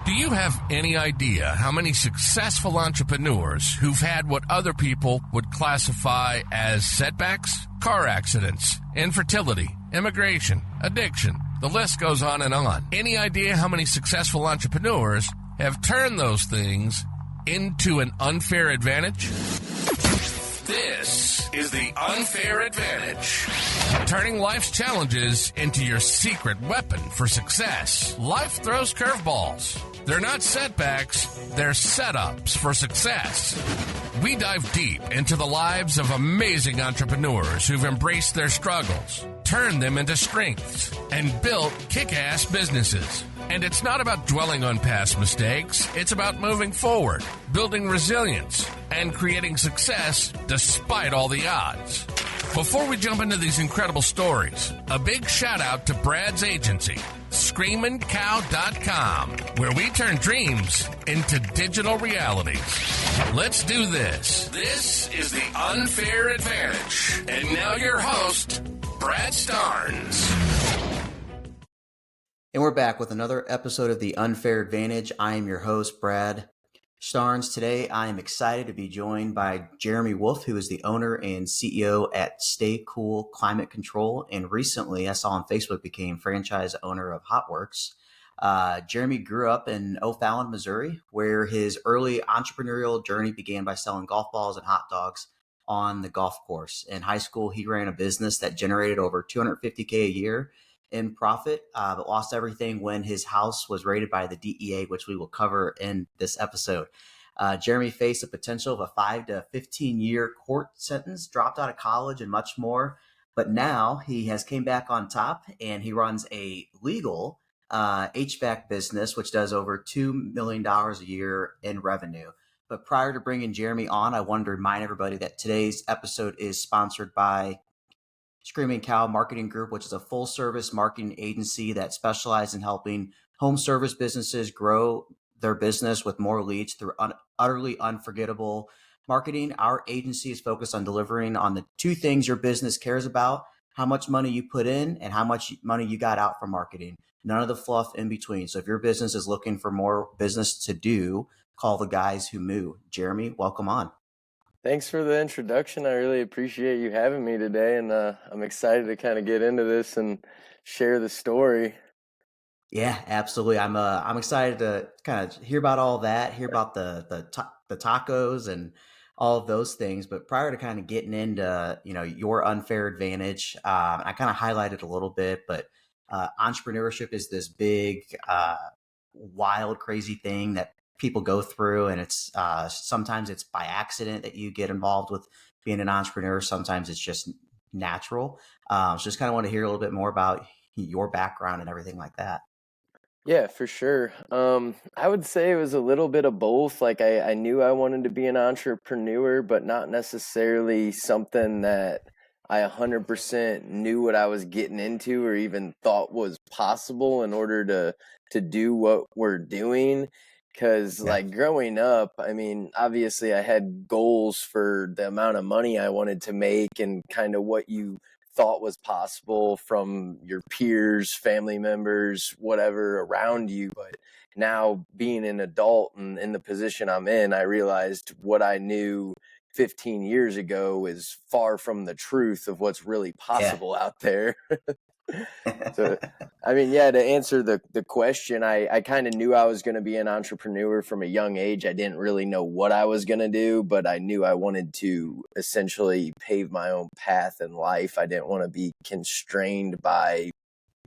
Do you have any idea how many successful entrepreneurs who've had what other people would classify as setbacks? Car accidents, infertility, immigration, addiction. The list goes on and on. Any idea how many successful entrepreneurs have turned those things into an unfair advantage? This is the Unfair Advantage. Turning life's challenges into your secret weapon for success. Life throws curveballs. They're not setbacks, they're setups for success. We dive deep into the lives of amazing entrepreneurs who've embraced their struggles, turned them into strengths, and built kick-ass businesses. And it's not about dwelling on past mistakes, it's about moving forward, building resilience, and creating success despite all the odds. Before we jump into these incredible stories, a big shout out to Brad's agency, ScreamingCow.com, where we turn dreams into digital realities. Let's do this. This is the Unfair Advantage. And now your host, Brad Starnes. And we're back with another episode of the Unfair Advantage. I am your host, Brad Starnes. Today, I am excited to be joined by Jeremy Wolfe, who is the owner and CEO at Stay Cool Climate Control. And recently, I saw on Facebook, became franchise owner of HotWorks. Jeremy grew up in O'Fallon, Missouri, where his early entrepreneurial journey began by selling golf balls and hot dogs on the golf course. In high school, he ran a business that generated over $250K a year in profit, but lost everything when his house was raided by the DEA, which we will cover in this episode. Jeremy faced the potential of a 5 to 15-year court sentence, dropped out of college, and much more. But now he has came back on top, and he runs a legal HVAC business, which does over $2 million a year in revenue. But prior to bringing Jeremy on, I wanted to remind everybody that today's episode is sponsored by Screaming Cow Marketing Group, which is a full-service marketing agency that specializes in helping home service businesses grow their business with more leads through utterly unforgettable marketing. Our agency is focused on delivering on the two things your business cares about: how much money you put in and how much money you got out from marketing. None of the fluff in between. So if your business is looking for more business to do, call the guys who move. Jeremy, welcome on. Thanks for the introduction. I really appreciate you having me today, and I'm excited to kind of get into this and share the story. Yeah, absolutely. I'm excited to kind of hear about all that, hear about the tacos and all of those things. But prior to kind of getting into your unfair advantage, I kind of highlighted a little bit, but entrepreneurship is this big, wild, crazy thing that people go through, and it's sometimes it's by accident that you get involved with being an entrepreneur. Sometimes it's just natural. So just kind of want to hear a little bit more about your background and everything like that. Yeah, for sure. I would say it was a little bit of both. Like I knew I wanted to be an entrepreneur, but not necessarily something that I 100% knew what I was getting into or even thought was possible in order to do what we're doing. Because like growing up, I mean, obviously I had goals for the amount of money I wanted to make and kind of what you thought was possible from your peers, family members, whatever around you. But now being an adult and in the position I'm in, I realized what I knew 15 years ago is far from the truth of what's really possible out there. So, I mean, to answer the question, I kind of knew I was going to be an entrepreneur from a young age. I didn't really know what I was going to do, but I knew I wanted to essentially pave my own path in life. I didn't want to be constrained by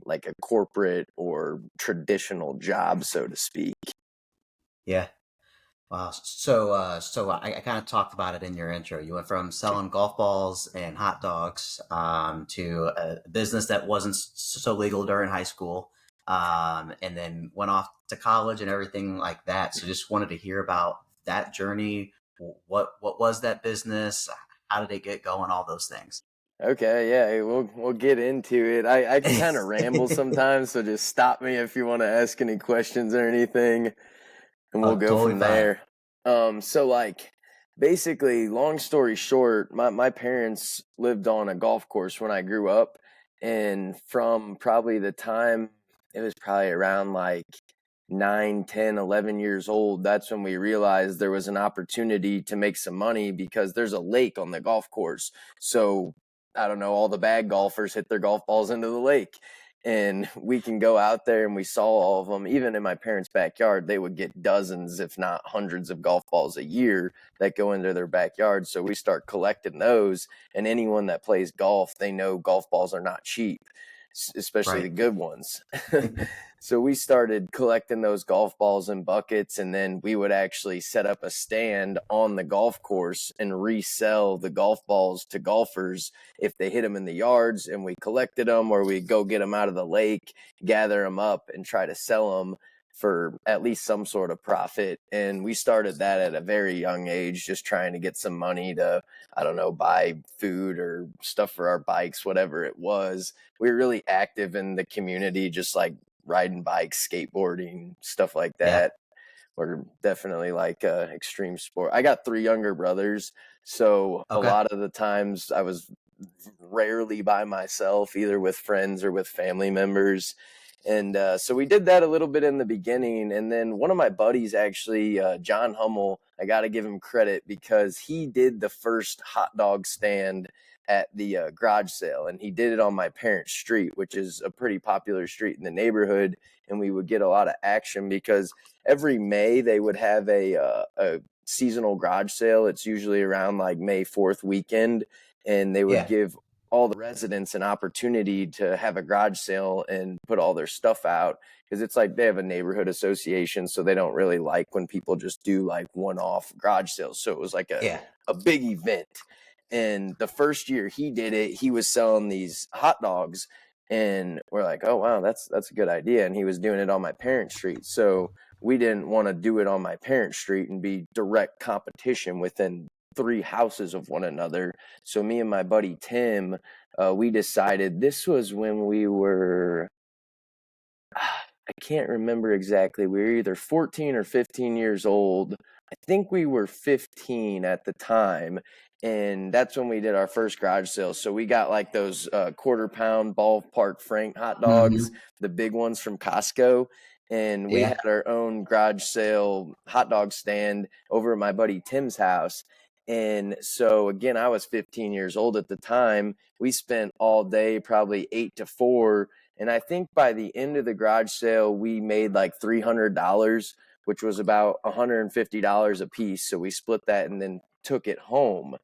like a corporate or traditional job, so to speak. Yeah. Wow. So I kind of talked about it in your intro. You went from selling golf balls and hot dogs to a business that wasn't so legal during high school, and then went off to college and everything like that. So just wanted to hear about that journey. What was that business? How did it get going? All those things. Okay, yeah, we'll get into it. I can kind of ramble sometimes, so just stop me if you want to ask any questions or anything. And we'll go totally from there. So like basically, long story short, my parents lived on a golf course when I grew up. And from probably the time, it was probably around like 9, 10, 11 years old, that's when we realized there was an opportunity to make some money because there's a lake on the golf course. So I don't know, all the bad golfers hit their golf balls into the lake. And we can go out there, and we saw all of them. Even in my parents' backyard, they would get dozens, if not hundreds of golf balls a year that go into their backyard. So we start collecting those. And anyone that plays golf, they know golf balls are not cheap, especially the good ones. So we started collecting those golf balls in buckets, and then we would actually set up a stand on the golf course and resell the golf balls to golfers if they hit them in the yards, and we collected them, or we go get them out of the lake, gather them up, and try to sell them for at least some sort of profit. And we started that at a very young age, just trying to get some money to, I don't know, buy food or stuff for our bikes, whatever it was. We were really active in the community, just like riding bikes, skateboarding, stuff like that. We're definitely like extreme sport. I got 3 younger brothers, so a lot of the times I was rarely by myself, either with friends or with family members. And so we did that a little bit in the beginning. And then one of my buddies, actually, John Hummel, I got to give him credit because he did the first hot dog stand at the garage sale. And he did it on my parents' street, which is a pretty popular street in the neighborhood. And we would get a lot of action because every May they would have a seasonal garage sale. It's usually around like May 4th weekend. And they would give all the residents an opportunity to have a garage sale and put all their stuff out, because it's like they have a neighborhood association, so they don't really like when people just do like one-off garage sales. So it was like a big event. And the first year he did it, he was selling these hot dogs, and we're like, oh wow, that's a good idea. And he was doing it on my parents' street, so we didn't want to do it on my parents' street and be direct competition within 3 houses of one another. So me and my buddy Tim, we decided, this was when we were, I can't remember exactly. We were either 14 or 15 years old. I think we were 15 at the time. And that's when we did our first garage sale. So we got like those quarter-pound ballpark Frank hot dogs, the big ones from Costco. And we had our own garage sale hot dog stand over at my buddy Tim's house. And so, again, I was 15 years old at the time. We spent all day, probably 8 to 4. And I think by the end of the garage sale, we made like $300, which was about $150 a piece. So we split that and then took it home.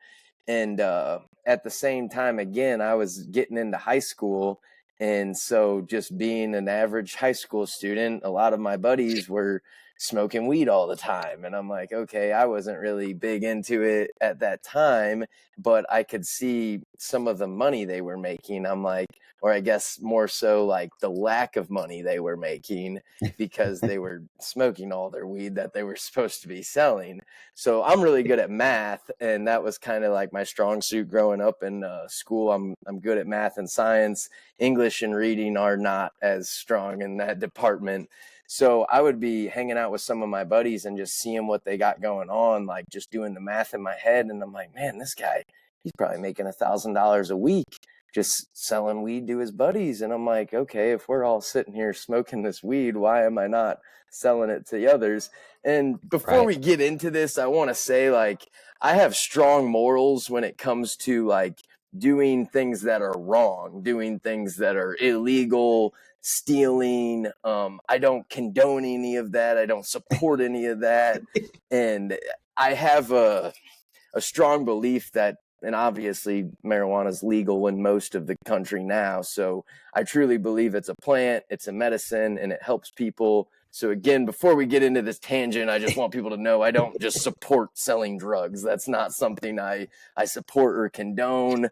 And at the same time, again, I was getting into high school. And so just being an average high school student, a lot of my buddies were smoking weed all the time. And I'm like, okay, I wasn't really big into it at that time, but I could see some of the money they were making. I'm like, or I guess more so like the lack of money they were making because they were smoking all their weed that they were supposed to be selling. So I'm really good at math, and that was kind of like my strong suit growing up in school. I'm good at math and science. English and reading are not as strong in that department. So I would be hanging out with some of my buddies and just seeing what they got going on, like just doing the math in my head. And I'm like, man, this guy, he's probably making $1,000 a week just selling weed to his buddies. And I'm like, okay, if we're all sitting here smoking this weed, why am I not selling it to the others? And before we get into this, I want to say, like, I have strong morals when it comes to like doing things that are wrong, doing things that are illegal, stealing. I don't condone any of that. I don't support any of that. And I have a strong belief that, and obviously marijuana is legal in most of the country now. So I truly believe it's a plant, it's a medicine, and it helps people. So again, before we get into this tangent, I just want people to know I don't just support selling drugs. That's not something I support or condone.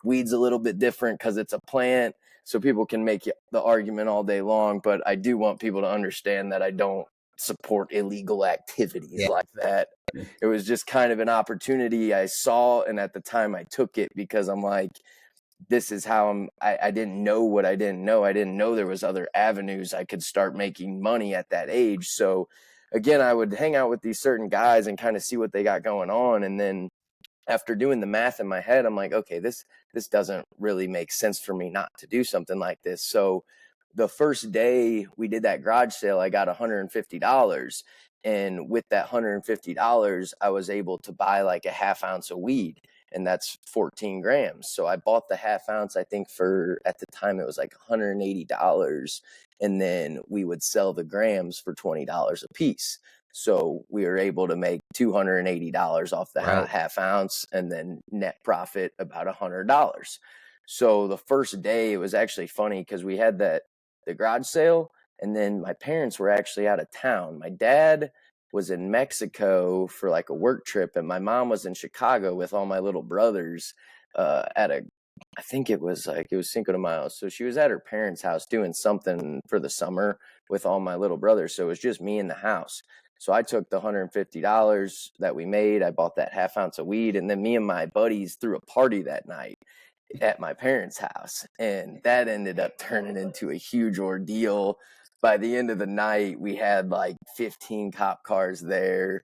Weed's a little bit different because it's a plant. So people can make the argument all day long, but I do want people to understand that I don't support illegal activities like that. It was just kind of an opportunity I saw, and at the time I took it because I'm like, this is how I didn't know what I didn't know. I didn't know there was other avenues I could start making money at that age. So again, I would hang out with these certain guys and kind of see what they got going on. And then after doing the math in my head, I'm like, okay, this doesn't really make sense for me not to do something like this. So the first day we did that garage sale, I got $150. And with that $150, I was able to buy like a half ounce of weed, and that's 14 grams. So I bought the half ounce, I think for, at the time it was like $180. And then we would sell the grams for $20 a piece. So we were able to make $280 off the half ounce, and then net profit about $100. So the first day, it was actually funny because we had the garage sale, and then my parents were actually out of town. My dad was in Mexico for like a work trip, and my mom was in Chicago with all my little brothers I think it was Cinco de Mayo. So she was at her parents' house doing something for the summer with all my little brothers. So it was just me in the house. So I took the $150 that we made. I bought that half ounce of weed, and then me and my buddies threw a party that night at my parents' house. And that ended up turning into a huge ordeal. By the end of the night, we had like 15 cop cars there.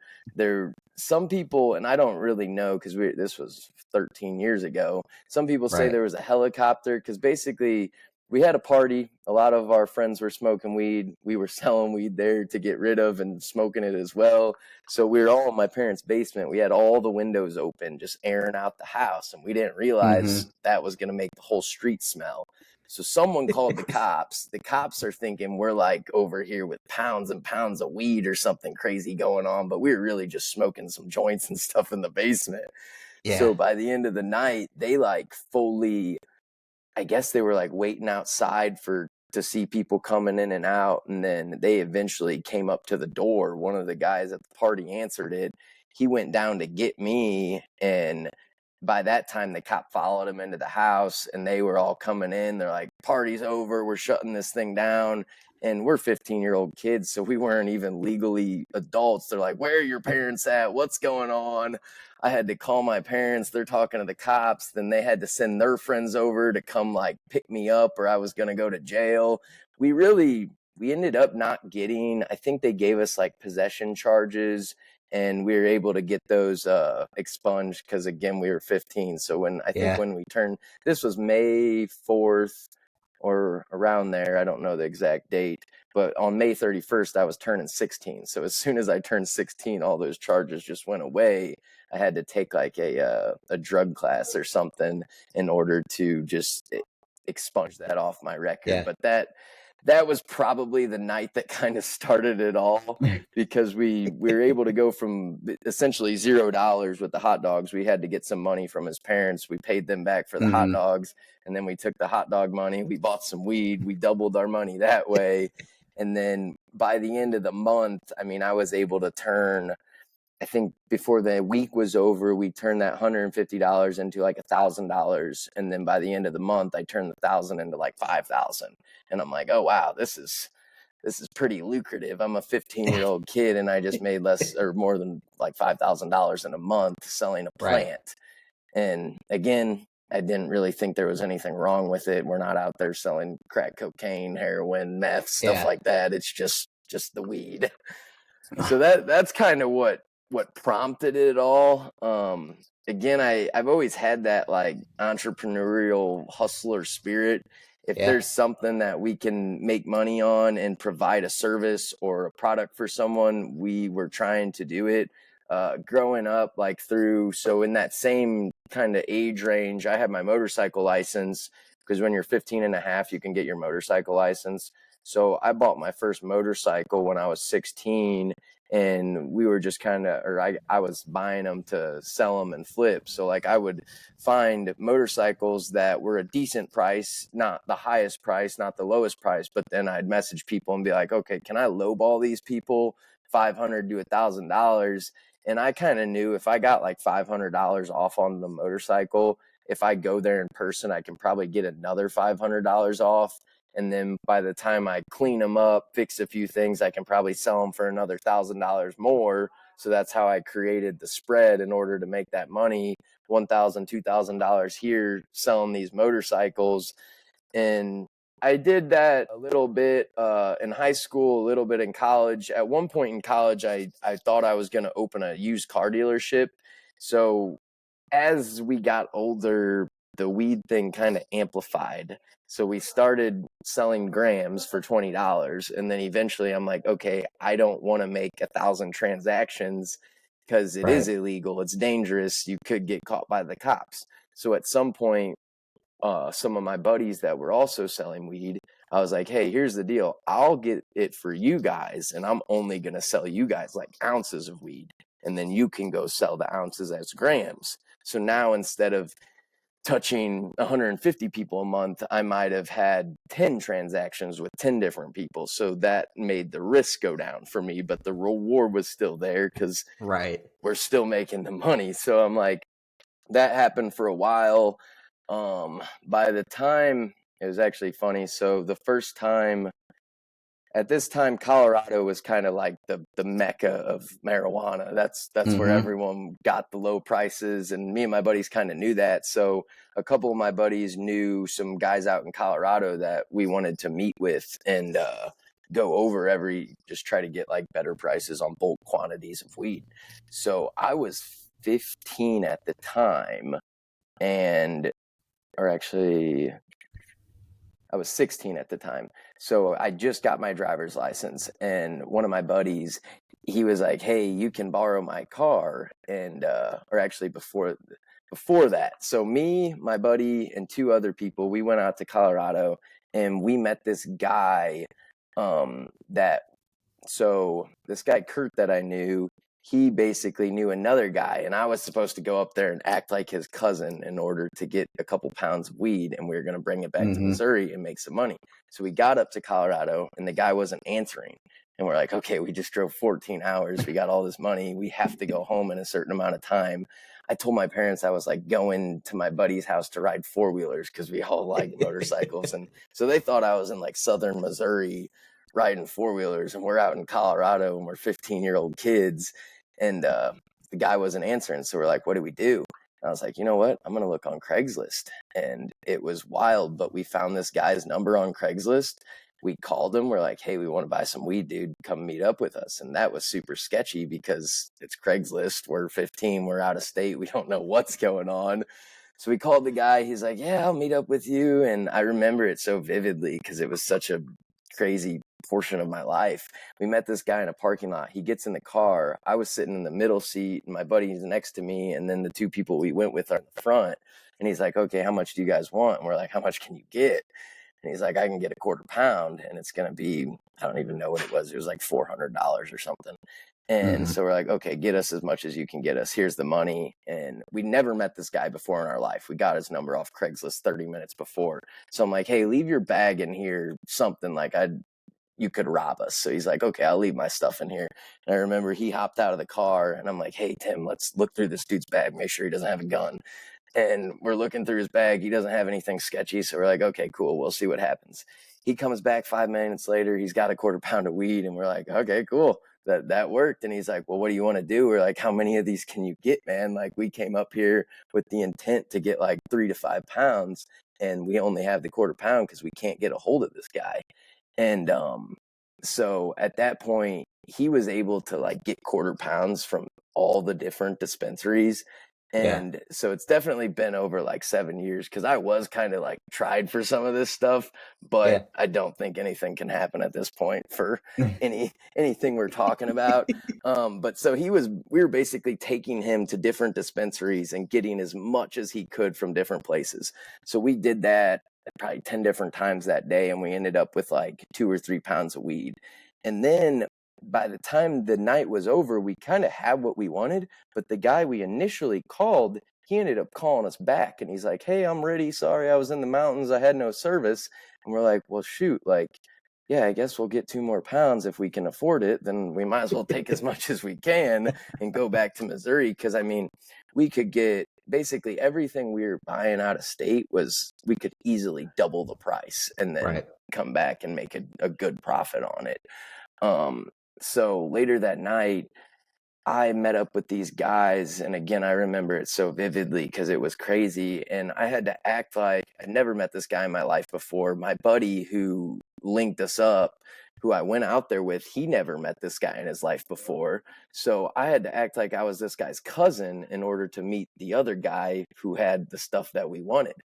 Some people, and I don't really know because this was 13 years ago. Some people say there was a helicopter because basically we had a party. A lot of our friends were smoking weed. We were selling weed there to get rid of and smoking it as well. So we were all in my parents' basement. We had all the windows open, just airing out the house. And we didn't realize that was going to make the whole street smell. So someone called the cops. The cops are thinking we're like over here with pounds and pounds of weed or something crazy going on, but we were really just smoking some joints and stuff in the basement. Yeah. So by the end of the night, they like fully, I guess they were like waiting outside to see people coming in and out. And then they eventually came up to the door. One of the guys at the party answered it. He went down to get me, and by that time the cop followed him into the house, and they were all coming in. They're like, party's over, we're shutting this thing down. And we're 15-year-old kids, so we weren't even legally adults. They're like, where are your parents at? What's going on? I had to call my parents. They're talking to the cops. Then they had to send their friends over to come like pick me up, or I was going to go to jail. We ended up not getting, I think they gave us like possession charges, and we were able to get those expunged because, again, we were 15. So when we turned, this was May 4th or around there, I don't know the exact date, but on May 31st, I was turning 16. So as soon as I turned 16, all those charges just went away. I had to take like a drug class or something in order to just expunge that off my record. Yeah. But that was probably the night that kind of started it all, because we were able to go from essentially $0 with the hot dogs. We had to get some money from his parents. We paid them back for the hot dogs. And then we took the hot dog money. We bought some weed. We doubled our money that way. And then by the end of the month, I mean, I was able to turn, I think before the week was over, we turned that $150 into like $1,000. And then by the end of the month, I turned the 1,000 into like 5,000. And I'm like, oh, wow, this is pretty lucrative. I'm a 15-year-old kid, and I just made less or more than like $5,000 in a month selling a plant. Right. And again, I didn't really think there was anything wrong with it. We're not out there selling crack cocaine, heroin, meth, stuff like that. It's just the weed. So that's kind of what prompted it all. Again, I've always had that like entrepreneurial hustler spirit. If there's something that we can make money on and provide a service or a product for someone, we were trying to do it. Growing up, so in that same kind of age range, I had my motorcycle license, because when you're 15 and a half, you can get your motorcycle license. So I bought my first motorcycle when I was 16, and we were just I was buying them to sell them and flip. So like I would find motorcycles that were a decent price, not the highest price, not the lowest price, but then I'd message people and be like, okay, can I lowball these people $500 to $1,000? And I kind of knew if I got like $500 off on the motorcycle, if I go there in person, I can probably get another $500 off. And then by the time I clean them up, fix a few things, I can probably sell them for another $1,000 more. So that's how I created the spread in order to make that money, $1,000, $2,000 here selling these motorcycles. And I did that a little bit in high school, a little bit in college. At one point in college, I thought I was going to open a used car dealership. So as we got older, the weed thing kind of amplified. So we started selling grams for $20. And then eventually I'm like, okay, I don't want to make 1,000 transactions because it is illegal. It's dangerous. You could get caught by the cops. So at some point, some of my buddies that were also selling weed, I was like, hey, here's the deal. I'll get it for you guys, and I'm only going to sell you guys like ounces of weed. And then you can go sell the ounces as grams. So now instead of touching 150 people a month, I might have had 10 transactions with 10 different people. So that made the risk go down for me, but the reward was still there because we're still making the money. So I'm like, that happened for a while. By the time, it was actually funny. So the first time, at this time, Colorado was kind of like the mecca of marijuana. That's where everyone got the low prices, and me and my buddies kind of knew that. So a couple of my buddies knew some guys out in Colorado that we wanted to meet with and go over just try to get like better prices on bulk quantities of weed. So I was 15 at the time, or actually I was 16 at the time. So I just got my driver's license, and one of my buddies, he was like, hey, you can borrow my car. And, or actually before that. So me, my buddy, and two other people, we went out to Colorado, and we met this guy, this guy, Kurt, that I knew, he basically knew another guy, and I was supposed to go up there and act like his cousin in order to get a couple pounds of weed, and we were going to bring it back to Missouri and make some money. So we got up to Colorado, and the guy wasn't answering. And we're like, okay, we just drove 14 hours. We got all this money. We have to go home in a certain amount of time. I told my parents I was like going to my buddy's house to ride four-wheelers because we all like motorcycles. And so they thought I was in like southern Missouri riding four-wheelers, and we're out in Colorado, and we're 15-year-old kids. And the guy wasn't answering. So we're like, what do we do? And I was like, you know what? I'm going to look on Craigslist. And it was wild, but we found this guy's number on Craigslist. We called him. We're like, hey, we want to buy some weed, dude. Come meet up with us. And that was super sketchy because it's Craigslist. We're 15. We're out of state. We don't know what's going on. So we called the guy. He's like, yeah, I'll meet up with you. And I remember it so vividly because it was such a crazy portion of my life. We met this guy in a parking lot. He gets in the car. I was sitting in the middle seat, and my buddy's next to me, and then the two people we went with are in the front. And he's like, okay, how much do you guys want? And we're like, how much can you get? And he's like, I can get a quarter pound, and it's going to be, I don't even know what it was. It was like $400 or something. And so we're like, okay, get us as much as you can get us. Here's the money. And we never met this guy before in our life. We got his number off Craigslist 30 minutes before. So I'm like, hey, leave your bag in here, something like you could rob us. So he's like, okay, I'll leave my stuff in here. And I remember he hopped out of the car, and I'm like, hey, Tim, let's look through this dude's bag, make sure he doesn't have a gun. And we're looking through his bag. He doesn't have anything sketchy. So we're like, okay, cool. We'll see what happens. He comes back 5 minutes later. He's got a quarter pound of weed. And we're like, okay, cool. That worked. And he's like, well, what do you want to do? We're like, how many of these can you get, man? Like, we came up here with the intent to get like 3 to 5 pounds. And we only have the quarter pound because we can't get a hold of this guy. And so at that point, he was able to like get quarter pounds from all the different dispensaries. And so it's definitely been over like 7 years because I was kind of like tried for some of this stuff, but I don't think anything can happen at this point for anything we're talking about. But so we were basically taking him to different dispensaries and getting as much as he could from different places. So we did that probably 10 different times that day, and we ended up with like 2 or 3 pounds of weed. And then by the time the night was over, we kind of had what we wanted, but the guy we initially called, he ended up calling us back, and he's like, hey, I'm ready. Sorry, I was in the mountains. I had no service. And we're like, well, shoot, like, yeah, I guess we'll get 2 more pounds if we can afford it. Then we might as well take as much as we can and go back to Missouri. Because, I mean, we could get basically everything we were buying out of state we could easily double the price and then come back and make a good profit on it. So later that night, I met up with these guys, and again, I remember it so vividly because it was crazy, and I had to act like I'd never met this guy in my life before. My buddy who linked us up who I went out there with, he never met this guy in his life before. So I had to act like I was this guy's cousin in order to meet the other guy who had the stuff that we wanted.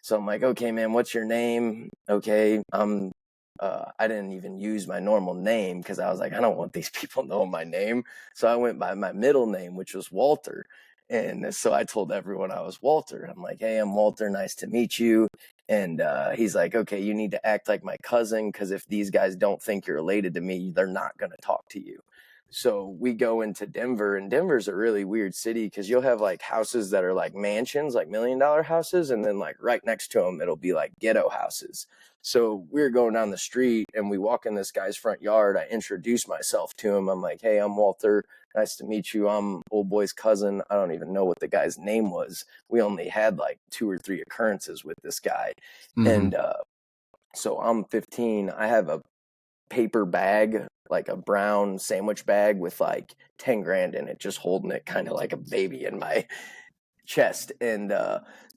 So I'm like, okay, man, what's your name? Okay, I didn't even use my normal name because I was like, I don't want these people knowing my name. So I went by my middle name, which was Walter. And so I told everyone I was Walter. I'm like, hey, I'm Walter. Nice to meet you. And he's like, okay, you need to act like my cousin, because if these guys don't think you're related to me, they're not going to talk to you. So we go into Denver, and Denver's a really weird city because you'll have like houses that are like mansions, like $1 million houses. And then like right next to them, it'll be like ghetto houses. So we were going down the street and we walk in this guy's front yard. I introduce myself to him. I'm like, hey, I'm Walter. Nice to meet you. I'm old boy's cousin. I don't even know what the guy's name was. We only had like 2 or 3 occurrences with this guy. And so I'm 15. I have a paper bag, like a brown sandwich bag with like 10 grand in it, just holding it kind of like a baby in my chest. And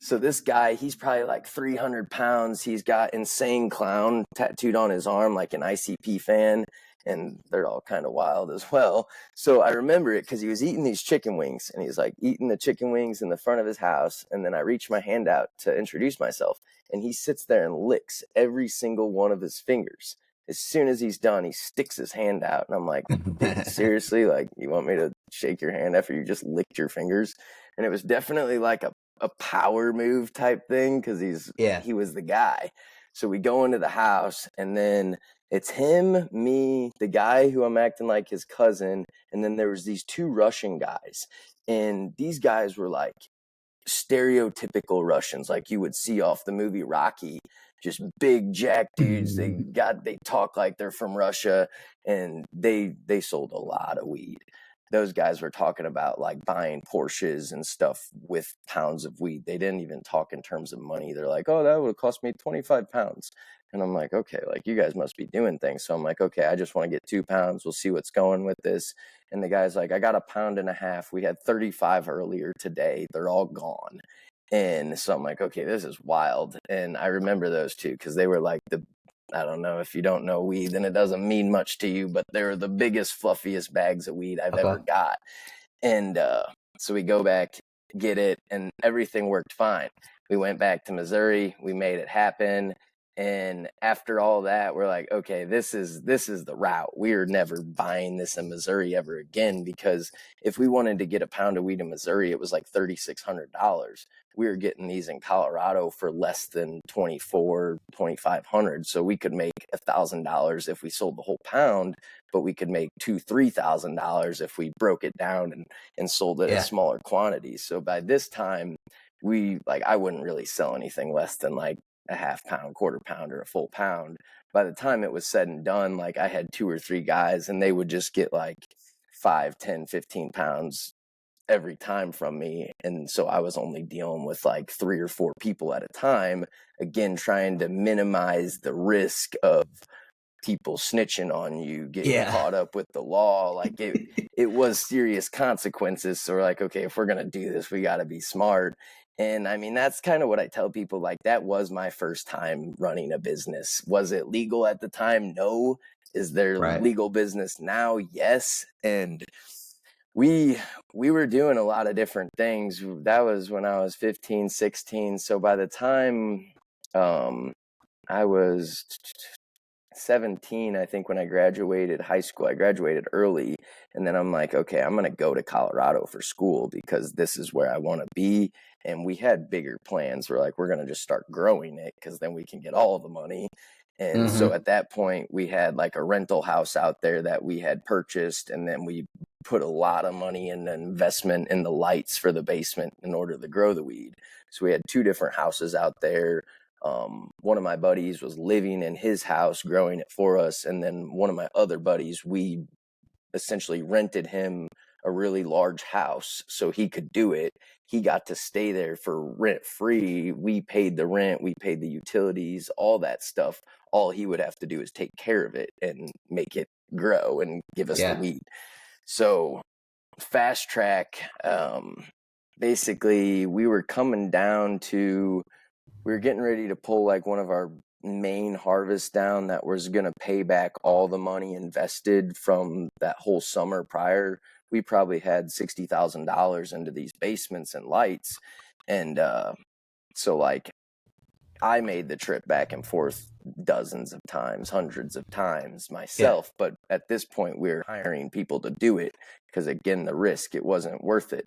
so this guy, he's probably like 300 pounds. He's got Insane Clown tattooed on his arm, like an ICP fan. And they're all kind of wild as well. So I remember it because he was eating these chicken wings, and he's like eating the chicken wings in the front of his house. And then I reach my hand out to introduce myself, and he sits there and licks every single one of his fingers. As soon as he's done, he sticks his hand out. And I'm like, dude, seriously? Like, you want me to shake your hand after you just licked your fingers? And it was definitely like a power move type thing because he was the guy. So we go into the house, and then it's him, me, the guy who I'm acting like his cousin, and then there was these 2 Russian guys. And these guys were like stereotypical Russians, like you would see off the movie Rocky, just big jack dudes. They talk like they're from Russia, and they sold a lot of weed. Those guys were talking about like buying Porsches and stuff with pounds of weed. They didn't even talk in terms of money. They're like, oh, that would have cost me 25 pounds. And I'm like, okay, like you guys must be doing things. So I'm like, okay, I just want to get 2 pounds. We'll see what's going with this. And the guy's like, I got 1.5 pounds. We had 35 earlier today. They're all gone. And so I'm like, okay, this is wild. And I remember those 2 because they were like I don't know, if you don't know weed, then it doesn't mean much to you, but they're the biggest, fluffiest bags of weed I've ever got. And so we go back, get it, and everything worked fine. We went back to Missouri. We made it happen. And after all that, we're like, okay, this is the route. We're never buying this in Missouri ever again, because if we wanted to get a pound of weed in Missouri, it was like $3,600. We were getting these in Colorado for less than $2,500. So we could make $1,000 if we sold the whole pound, but we could make $3,000 if we broke it down and sold it in smaller quantities. So by this time, I wouldn't really sell anything less than like a 1/2 pound, 1/4 pound, or a full pound. By the time it was said and done, like I had 2 or 3 guys, and they would just get like 5, 10, 15 pounds every time from me. And so I was only dealing with like 3 or 4 people at a time, again, trying to minimize the risk of people snitching on you, getting caught up with the law. Like it was serious consequences. So we're like, okay, if we're going to do this, we got to be smart. And I mean, that's kind of what I tell people. Like, that was my first time running a business. Was it legal at the time? No. Is there legal business now? Yes. And we were doing a lot of different things. That was when I was 15, 16. So by the time I was 17, I think, when I graduated high school. I graduated early, and then I'm like, okay, I'm going to go to Colorado for school because this is where I want to be. And we had bigger plans. We're like, we're going to just start growing it because then we can get all the money. And so at that point, we had like a rental house out there that we had purchased, and then we put a lot of money in the investment in the lights for the basement in order to grow the weed. So we had 2 different houses out there. One of my buddies was living in his house growing it for us. And then one of my other buddies, we essentially rented him a really large house so he could do it. He got to stay there for rent free. We paid the rent, we paid the utilities, all that stuff. All he would have to do is take care of it and make it grow and give us the weed. So fast track, basically we were coming down to, we were getting ready to pull like one of our main harvest down that was going to pay back all the money invested from that whole summer prior. We probably had $60,000 into these basements and lights. And so like I made the trip back and forth dozens of times, hundreds of times myself. Yeah. But at this point, we were hiring people to do it because, again, the risk, it wasn't worth it.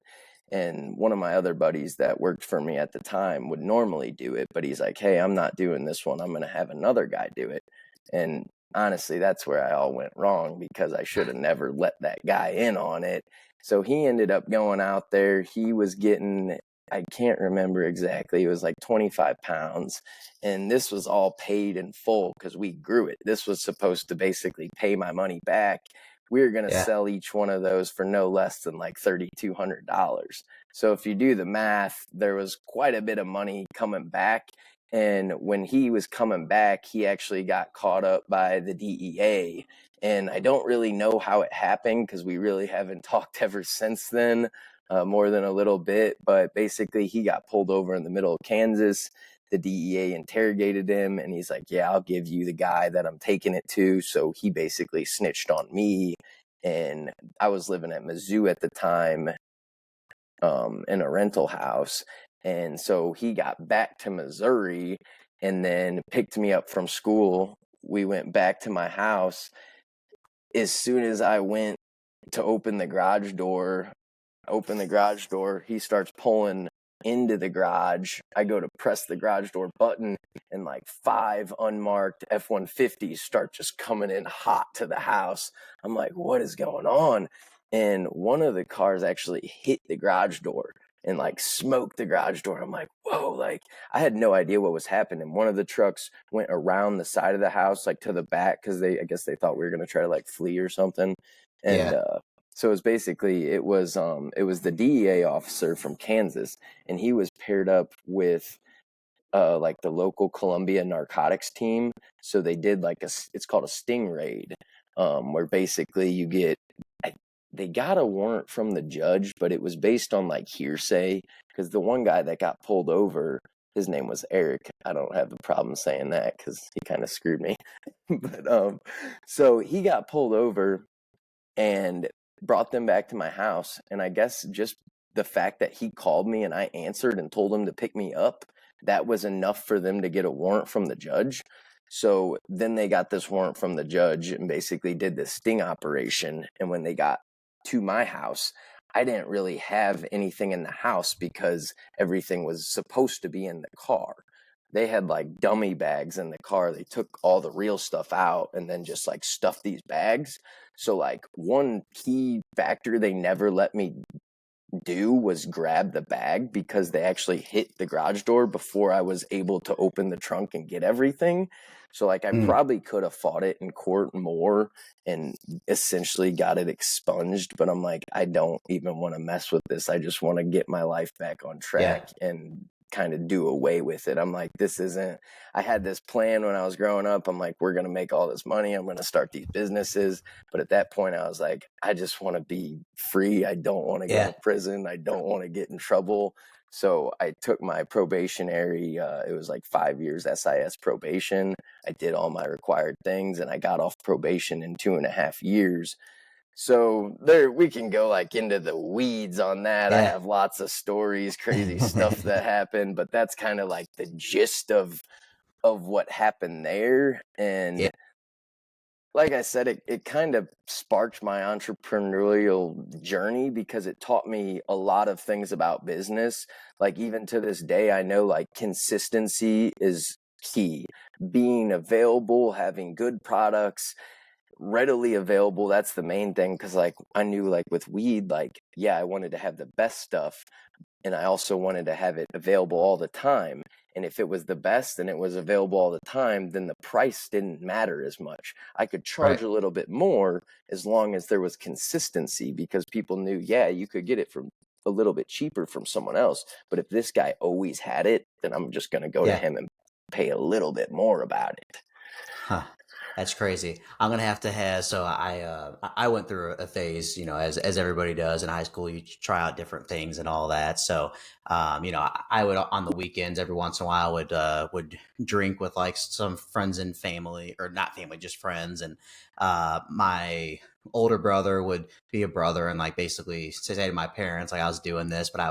And one of my other buddies that worked for me at the time would normally do it, but he's like, hey, I'm not doing this one. I'm going to have another guy do it. And honestly, that's where I all went wrong, because I should have never let that guy in on it. So he ended up going out there. He was getting, I can't remember exactly, it was like 25 pounds. And this was all paid in full because we grew it. This was supposed to basically pay my money back. We were going to sell each one of those for no less than like $3,200. So if you do the math, there was quite a bit of money coming back. And when he was coming back, he actually got caught up by the DEA. And I don't really know how it happened because we really haven't talked ever since then, more than a little bit. But basically, he got pulled over in the middle of Kansas. The DEA interrogated him, and he's like, yeah, I'll give you the guy that I'm taking it to. So he basically snitched on me. And I was living at Mizzou at the time, in a rental house. And so he got back to Missouri and then picked me up from school. We went back to my house. As soon as I went to open the garage door, he starts pulling into the garage. I go to press the garage door button, and like 5 unmarked F-150s start just coming in hot to the house. I'm like, what is going on? And one of the cars actually hit the garage door and like smoked the garage door. I'm like, whoa, like I had no idea what was happening. One of the trucks went around the side of the house, like to the back, because I guess they thought we were going to try to like flee or something. And so it was basically, it was the DEA officer from Kansas, and he was paired up with like the local Columbia narcotics team. So they did like it's called a sting raid, where basically you get, they got a warrant from the judge, but it was based on like hearsay, because the one guy that got pulled over, his name was Eric. I don't have a problem saying that because he kind of screwed me. But so he got pulled over and brought them back to my house. And I guess just the fact that he called me and I answered and told him to pick me up, that was enough for them to get a warrant from the judge. So then they got this warrant from the judge and basically did this sting operation. And when they got to my house, I didn't really have anything in the house because everything was supposed to be in the car. They had like dummy bags in the car. They took all the real stuff out and then just like stuffed these bags. So like one key factor they never let me do was grab the bag, because they actually hit the garage door before I was able to open the trunk and get everything. So like I probably could have fought it in court more and essentially got it expunged, but I'm like, I don't even want to mess with this. I just want to get my life back on track and kind of do away with it. I'm like, this isn't, I had this plan when I was growing up. I'm like, we're going to make all this money. I'm going to start these businesses. But at that point I was like, I just want to be free. I don't want to go to prison. I don't want to get in trouble. So I took my probationary, it was like 5 years SIS probation. I did all my required things and I got off probation in 2.5 years. So there, we can go like into the weeds on that. I have lots of stories, crazy stuff that happened, but that's kind of like the gist of what happened there. And like I said, it kind of sparked my entrepreneurial journey because it taught me a lot of things about business. Like even to this day, I know like consistency is key. Being available, having good products, readily available, that's the main thing. Because like I knew like with weed, like I wanted to have the best stuff, and I also wanted to have it available all the time. And if it was the best and it was available all the time, then the price didn't matter as much. I could charge a little bit more as long as there was consistency, because people knew, you could get it from a little bit cheaper from someone else, but if this guy always had it, then I'm just going to go to him and pay a little bit more about it. That's crazy. I'm gonna have to have. So I went through a phase, as everybody does in high school. You try out different things and all that. So I would on the weekends every once in a while would drink with like some friends and family, or not family, just friends. And my older brother would be a brother and like basically say to my parents like I was doing this, but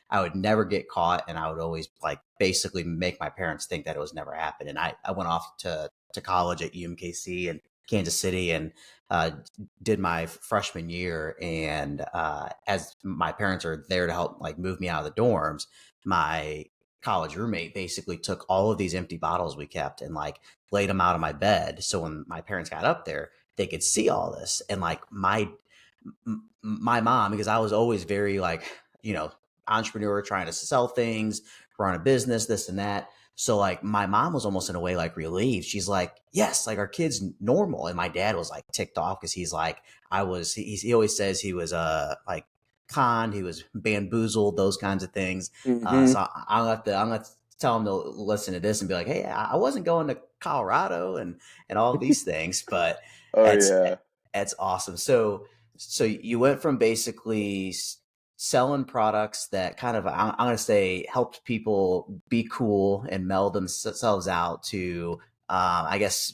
I would never get caught, and I would always like basically make my parents think that it was never happened. And I went off to college at UMKC in Kansas City, and uh, did my freshman year. And as my parents are there to help like move me out of the dorms, my college roommate basically took all of these empty bottles we kept and like laid them out on my bed. So when my parents got up there, they could see all this. And like my mom, because I was always very like, entrepreneur, trying to sell things, run a business, this and that. So like my mom was almost in a way like relieved. She's like, yes, like our kid's normal. And my dad was like ticked off because he's like, he always says he was like conned, he was bamboozled, those kinds of things. Hmm. So I'm gonna tell him to listen to this and be like, hey, I wasn't going to Colorado and all these things, but Oh it's yeah. it's awesome. So you went from basically selling products that kind of I'm going to say helped people be cool and meld themselves out to I guess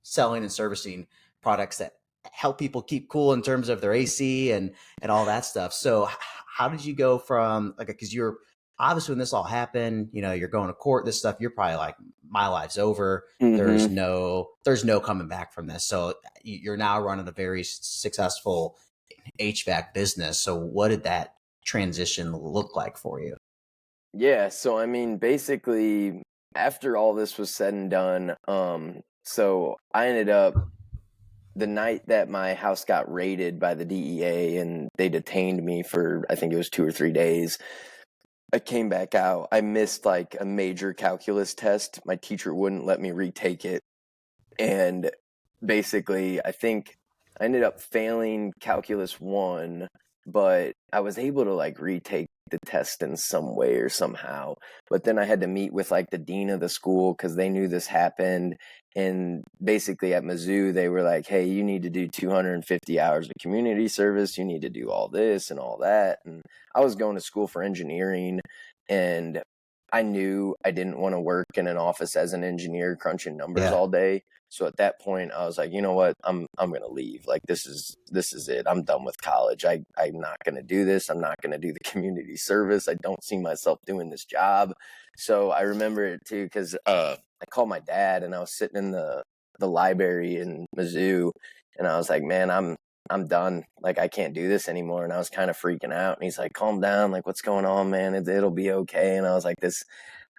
selling and servicing products that help people keep cool in terms of their AC and all that stuff. So how did you go from like, because you're obviously when this all happened, you're going to court, this stuff, you're probably like, my life's over. There's Hmm. no coming back from this. So you're now running a very successful HVAC business. So what did that transition look like for you? Yeah, so I mean, basically, after all this was said and done, so I ended up the night that my house got raided by the DEA and they detained me for I think it was 2 or 3 days. I came back out. I missed like a major calculus test. My teacher wouldn't let me retake it. And basically, I think I ended up failing calculus 1, but I was able to like retake the test in some way or somehow. But then I had to meet with like the dean of the school because they knew this happened. And basically at Mizzou, they were like, hey, you need to do 250 hours of community service. You need to do all this and all that. And I was going to school for engineering, and I knew I didn't want to work in an office as an engineer crunching numbers Yeah. all day. So at that point, I was like, you know what, I'm gonna leave. Like this is it. I'm done with college. I'm not gonna do this. I'm not gonna do the community service. I don't see myself doing this job. So I remember it too because I called my dad and I was sitting in the library in Mizzou, and I was like, man, I'm done. Like I can't do this anymore. And I was kind of freaking out. And he's like, calm down. Like what's going on, man? It'll be okay. And I was like,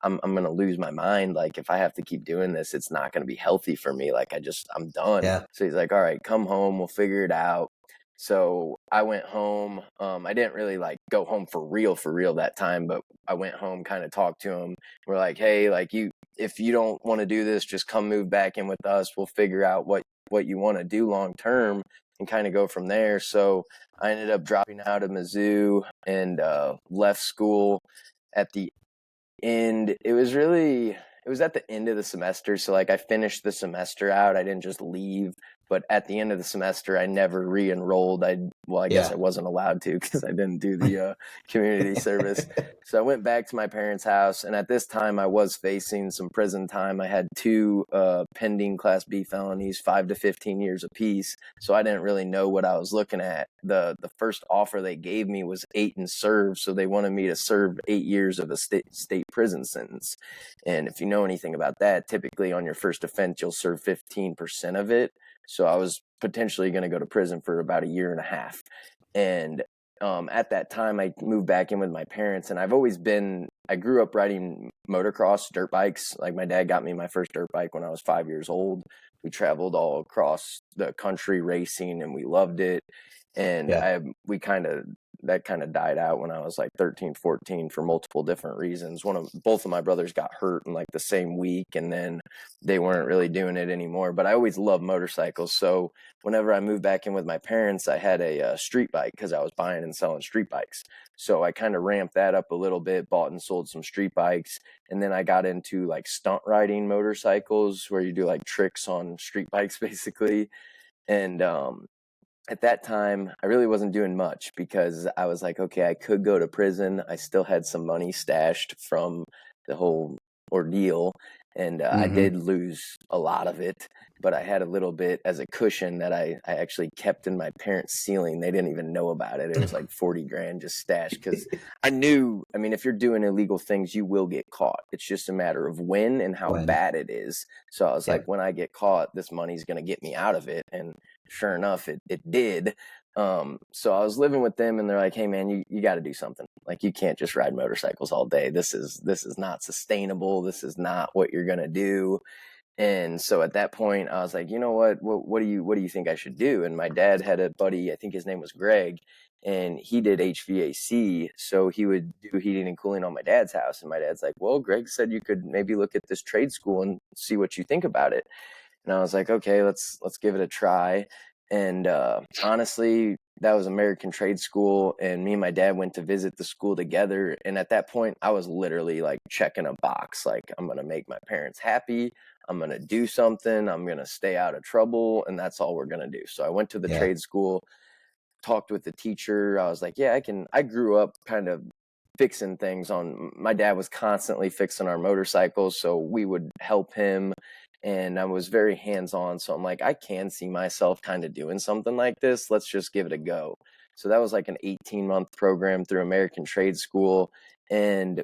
I'm gonna lose my mind. Like if I have to keep doing this, it's not gonna be healthy for me. Like I'm done. Yeah. So he's like, all right, come home, we'll figure it out. So I went home. I didn't really like go home for real that time, but I went home, kind of talked to him. We're like, hey, like if you don't want to do this, just come move back in with us. We'll figure out what you want to do long term and kind of go from there. So I ended up dropping out of Mizzou and left school at the end. It was at the end of the semester, so like I finished the semester out. I didn't just leave, but at the end of the semester I never re-enrolled. I guess Yeah. I wasn't allowed to because I didn't do the community service. So I went back to my parents' house, and at this time I was facing some prison time. I had two pending Class B felonies, 5 to 15 years apiece, so I didn't really know what I was looking at. The first offer they gave me was 8 and serve, so they wanted me to serve 8 years of a state prison sentence. And if you know anything about that, typically on your first offense you'll serve 15% of it. So I was potentially going to go to prison for about a year and a half. And at that time, I moved back in with my parents, and I grew up riding motocross dirt bikes. Like my dad got me my first dirt bike when I was 5 years old. We traveled all across the country racing, and we loved it. And Yeah. that kind of died out when I was like 13, 14 for multiple different reasons. Both of my brothers got hurt in like the same week, and then they weren't really doing it anymore. But I always loved motorcycles. So whenever I moved back in with my parents, I had a street bike because I was buying and selling street bikes. So I kind of ramped that up a little bit, bought and sold some street bikes. And then I got into like stunt riding motorcycles where you do like tricks on street bikes basically. And at that time, I really wasn't doing much because I was like, okay, I could go to prison. I still had some money stashed from the whole ordeal. And I Mm-hmm. did lose a lot of it, but I had a little bit as a cushion that I actually kept in my parents' ceiling. They didn't even know about it. It was like 40 grand just stashed because I knew, I mean, if you're doing illegal things, you will get caught. It's just a matter of when and how When. bad it is. So I was Yeah. like, when I get caught, this money's going to get me out of it. And sure enough, it did. So I was living with them, and they're like, hey man, you got to do something. Like, you can't just ride motorcycles all day. This is not sustainable. This is not what you're going to do. And so at that point I was like, you know what do you think I should do? And my dad had a buddy, I think his name was Greg, and he did HVAC. So he would do heating and cooling on my dad's house. And my dad's like, well, Greg said you could maybe look at this trade school and see what you think about it. And I was like, okay, let's give it a try. And honestly, that was American Trade School, and me and my dad went to visit the school together. And at that point, I was literally like checking a box, like, I'm gonna make my parents happy. I'm gonna do something. I'm gonna stay out of trouble, and that's all we're gonna do. So I went to the Yeah. trade school, talked with the teacher. I was like, yeah, I can. I grew up kind of fixing things on, my dad was constantly fixing our motorcycles, so we would help him, and I was very hands-on. So I'm like, I can see myself kind of doing something like this. Let's just give it a go. So that was like an 18-month program through American Trade School. And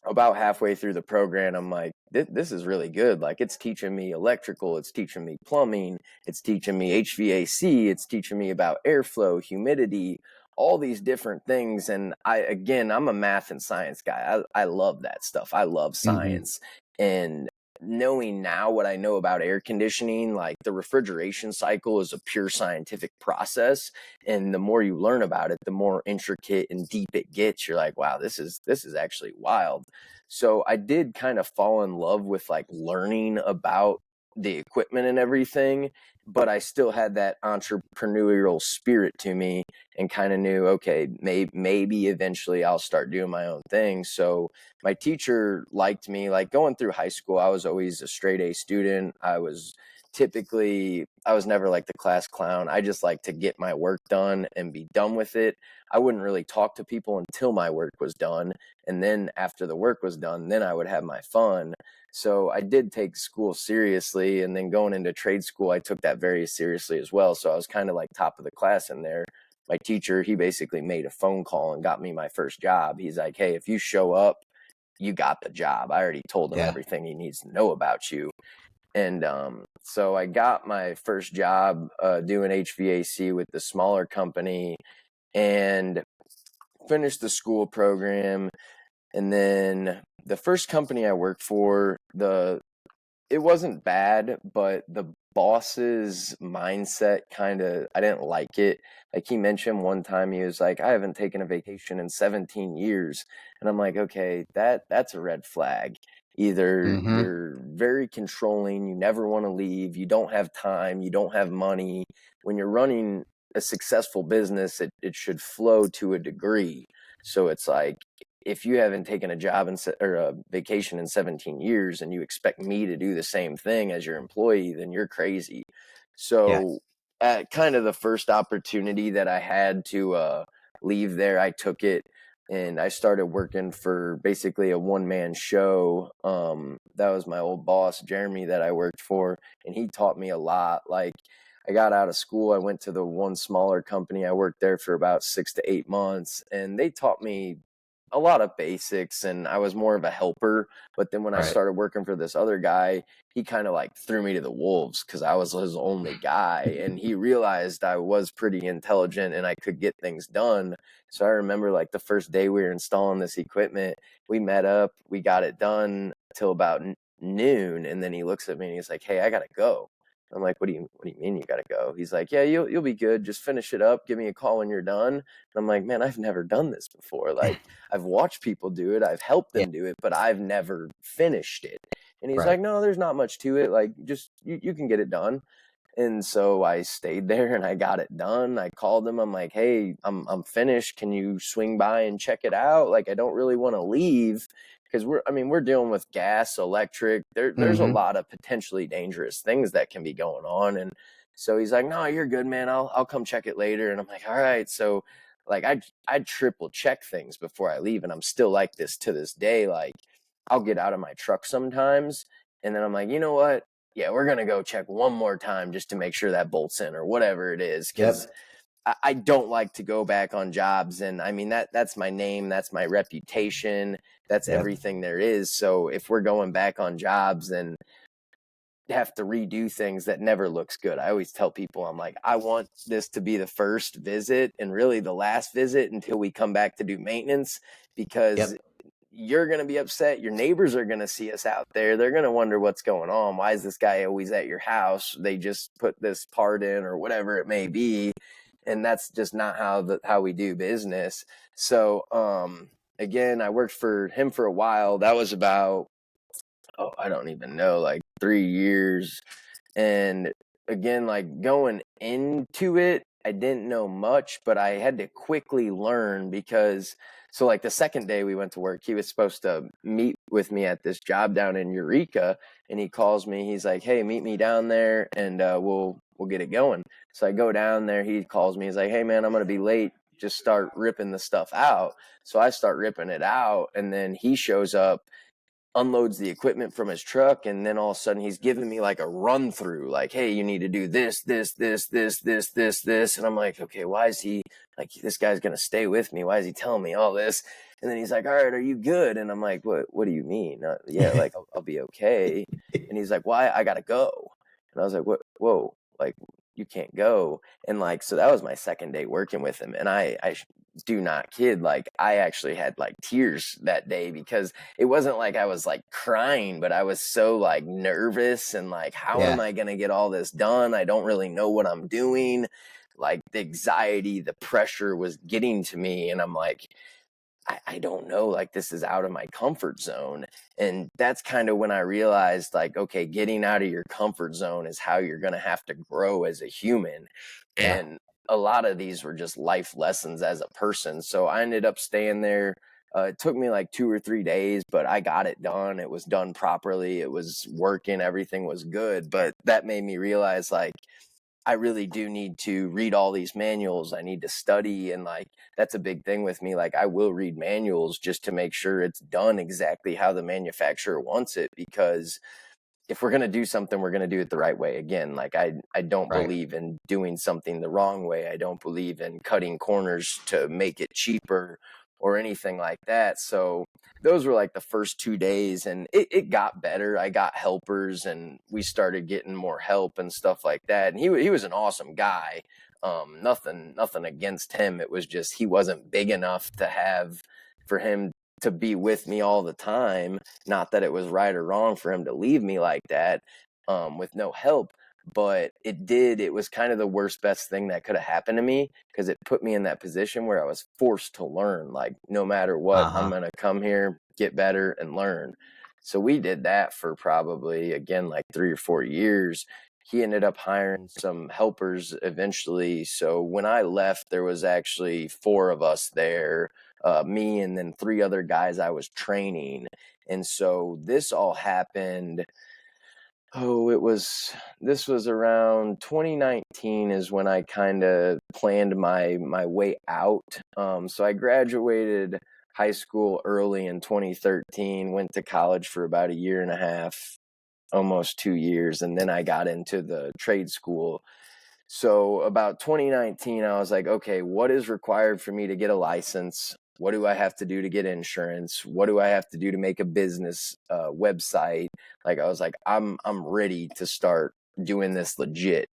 about halfway through the program, I'm like, this is really good. Like, it's teaching me electrical, it's teaching me plumbing, it's teaching me HVAC, it's teaching me about airflow, humidity, all these different things. And I'm a math and science guy. I love that stuff. I love Mm-hmm. science. And knowing now what I know about air conditioning, like the refrigeration cycle is a pure scientific process. And the more you learn about it, the more intricate and deep it gets. You're like, wow, this is actually wild. So I did kind of fall in love with like learning about the equipment and everything, but I still had that entrepreneurial spirit to me, and kind of knew, okay, maybe eventually I'll start doing my own thing. So my teacher liked me. Like, going through high school, I was always a straight A student. I was never like the class clown. I just like to get my work done and be done with it. I wouldn't really talk to people until my work was done. And then after the work was done, then I would have my fun. So I did take school seriously. And then going into trade school, I took that very seriously as well. So I was kind of like top of the class in there. My teacher, he basically made a phone call and got me my first job. He's like, hey, if you show up, you got the job. I already told him Yeah. everything he needs to know about you. And so I got my first job doing HVAC with the smaller company, and finished the school program. And then the first company I worked for, it wasn't bad, but the boss's mindset I didn't like it. Like, he mentioned one time, he was like, I haven't taken a vacation in 17 years. And I'm like, okay, that's a red flag. Either Mm-hmm. you're very controlling, you never want to leave, you don't have time, you don't have money. When you're running a successful business, it should flow to a degree. So it's like, if you haven't taken a job or a vacation in 17 years and you expect me to do the same thing as your employee, then you're crazy. Yeah. So at kind of the first opportunity that I had to leave there, I took it, and I started working for basically a one-man show. That was my old boss, Jeremy, that I worked for, and he taught me a lot. Like, I got out of school, I went to the one smaller company. I worked there for about 6 to 8 months, and they taught me a lot of basics, and I was more of a helper. But then when I Right. started working for this other guy, he kind of like threw me to the wolves because I was his only guy, and he realized I was pretty intelligent and I could get things done. So I remember, like, the first day we were installing this equipment, we met up, we got it done till about noon, and then he looks at me and he's like, hey, I gotta go. I'm like, what do you mean you got to go? He's like, yeah, you'll be good. Just finish it up. Give me a call when you're done. And I'm like, man, I've never done this before. Like, I've watched people do it. I've helped Yeah. them do it, but I've never finished it. And he's Right. like, no, there's not much to it. Like, just, you can get it done. And so I stayed there and I got it done. I called him. I'm like, hey, I'm finished. Can you swing by and check it out? Like, I don't really want to leave because we're dealing with gas, electric. There's a Mm-hmm. lot of potentially dangerous things that can be going on. And so he's like, no, you're good, man. I'll come check it later. And I'm like, all right. So like I triple check things before I leave. And I'm still like this to this day. Like, I'll get out of my truck sometimes and then I'm like, you know what? Yeah, we're going to go check one more time just to make sure that bolt's in or whatever it is. Because I don't like to go back on jobs. And I mean, that's my name. That's my reputation. That's everything there is. So if we're going back on jobs and have to redo things, that never looks good. I always tell people, I'm like, I want this to be the first visit and really the last visit until we come back to do maintenance, because you're going to be upset. Your neighbors are going to see us out there. They're going to wonder what's going on. Why is this guy always at your house? They just put this part in or whatever it may be. And that's just not how we do business. So, again, I worked for him for a while. That was about, I don't even know, like 3 years. And again, like going into it, I didn't know much, but I had to quickly learn because, so like the second day we went to work, he was supposed to meet with me at this job down in Eureka, and he calls me. He's like, hey, meet me down there and we'll get it going. So I go down there. He calls me. He's like, hey, man, I'm going to be late. Just start ripping the stuff out. So I start ripping it out, and then he shows up, unloads the equipment from his truck, and then all of a sudden he's giving me like a run through, like, hey, you need to do this, and I'm like, okay, why is he like, this guy's gonna stay with me, why is he telling me all this? And then he's like, all right, are you good? And I'm like, what do you mean? Yeah, like I'll be okay. And he's like, why? I gotta go. And I was like, what? Whoa, like, you can't go. And like, so that was my second day working with him, and I do not kid, like I actually had like tears that day, because it wasn't like I was like crying, but I was so like nervous and like, how am I going to get all this done? I don't really know what I'm doing. Like the anxiety, the pressure was getting to me. And I'm like, I don't know, like this is out of my comfort zone. And that's kind of when I realized, like, okay, getting out of your comfort zone is how you're going to have to grow as a human. And a lot of these were just life lessons as a person. So I ended up staying there. It took me like 2 or 3 days, but I got it done. It was done properly. It was working. Everything was good. But that made me realize, like, I really do need to read all these manuals. I need to study. And like, that's a big thing with me. Like, I will read manuals just to make sure it's done exactly how the manufacturer wants it. Because if we're going to do something, we're going to do it the right way. Again, like I don't believe in doing something the wrong way. I don't believe in cutting corners to make it cheaper or anything like that. So those were like the first 2 days, and it got better. I got helpers, and we started getting more help and stuff like that. And he was an awesome guy. Nothing against him. It was just, he wasn't big enough to have for him to be with me all the time. Not that it was right or wrong for him to leave me like that, with no help, but it was kind of the worst, best thing that could have happened to me, because it put me in that position where I was forced to learn. Like, no matter what, I'm going to come here, get better, and learn. So we did that for probably, again, like 3 or 4 years. He ended up hiring some helpers eventually. So when I left, there was actually 4 of us there, me and then 3 other guys I was training. And so this all happened. This was around 2019 is when I kind of planned my way out. So I graduated high school early in 2013, went to college for about a year and a half, almost 2 years, and then I got into the trade school. So about 2019, I was like, okay, what is required for me to get a license? What do I have to do to get insurance? What do I have to do to make a business website? Like, I was like, I'm ready to start doing this legit.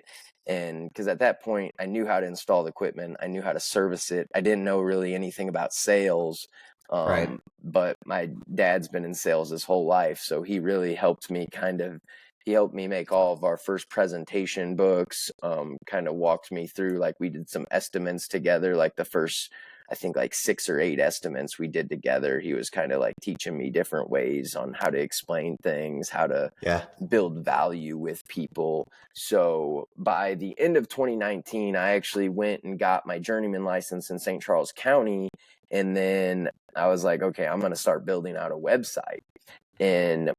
And because at that point, I knew how to install the equipment. I knew how to service it. I didn't know really anything about sales. But my dad's been in sales his whole life. So he really helped me kind of he helped me make all of our first presentation books, kind of walked me through, like we did some estimates together, like the first, I think like 6 or 8 estimates we did together. He was kind of like teaching me different ways on how to explain things, how to build value with people. So by the end of 2019, I actually went and got my journeyman license in St. Charles County. And then I was like, okay, I'm going to start building out a website. And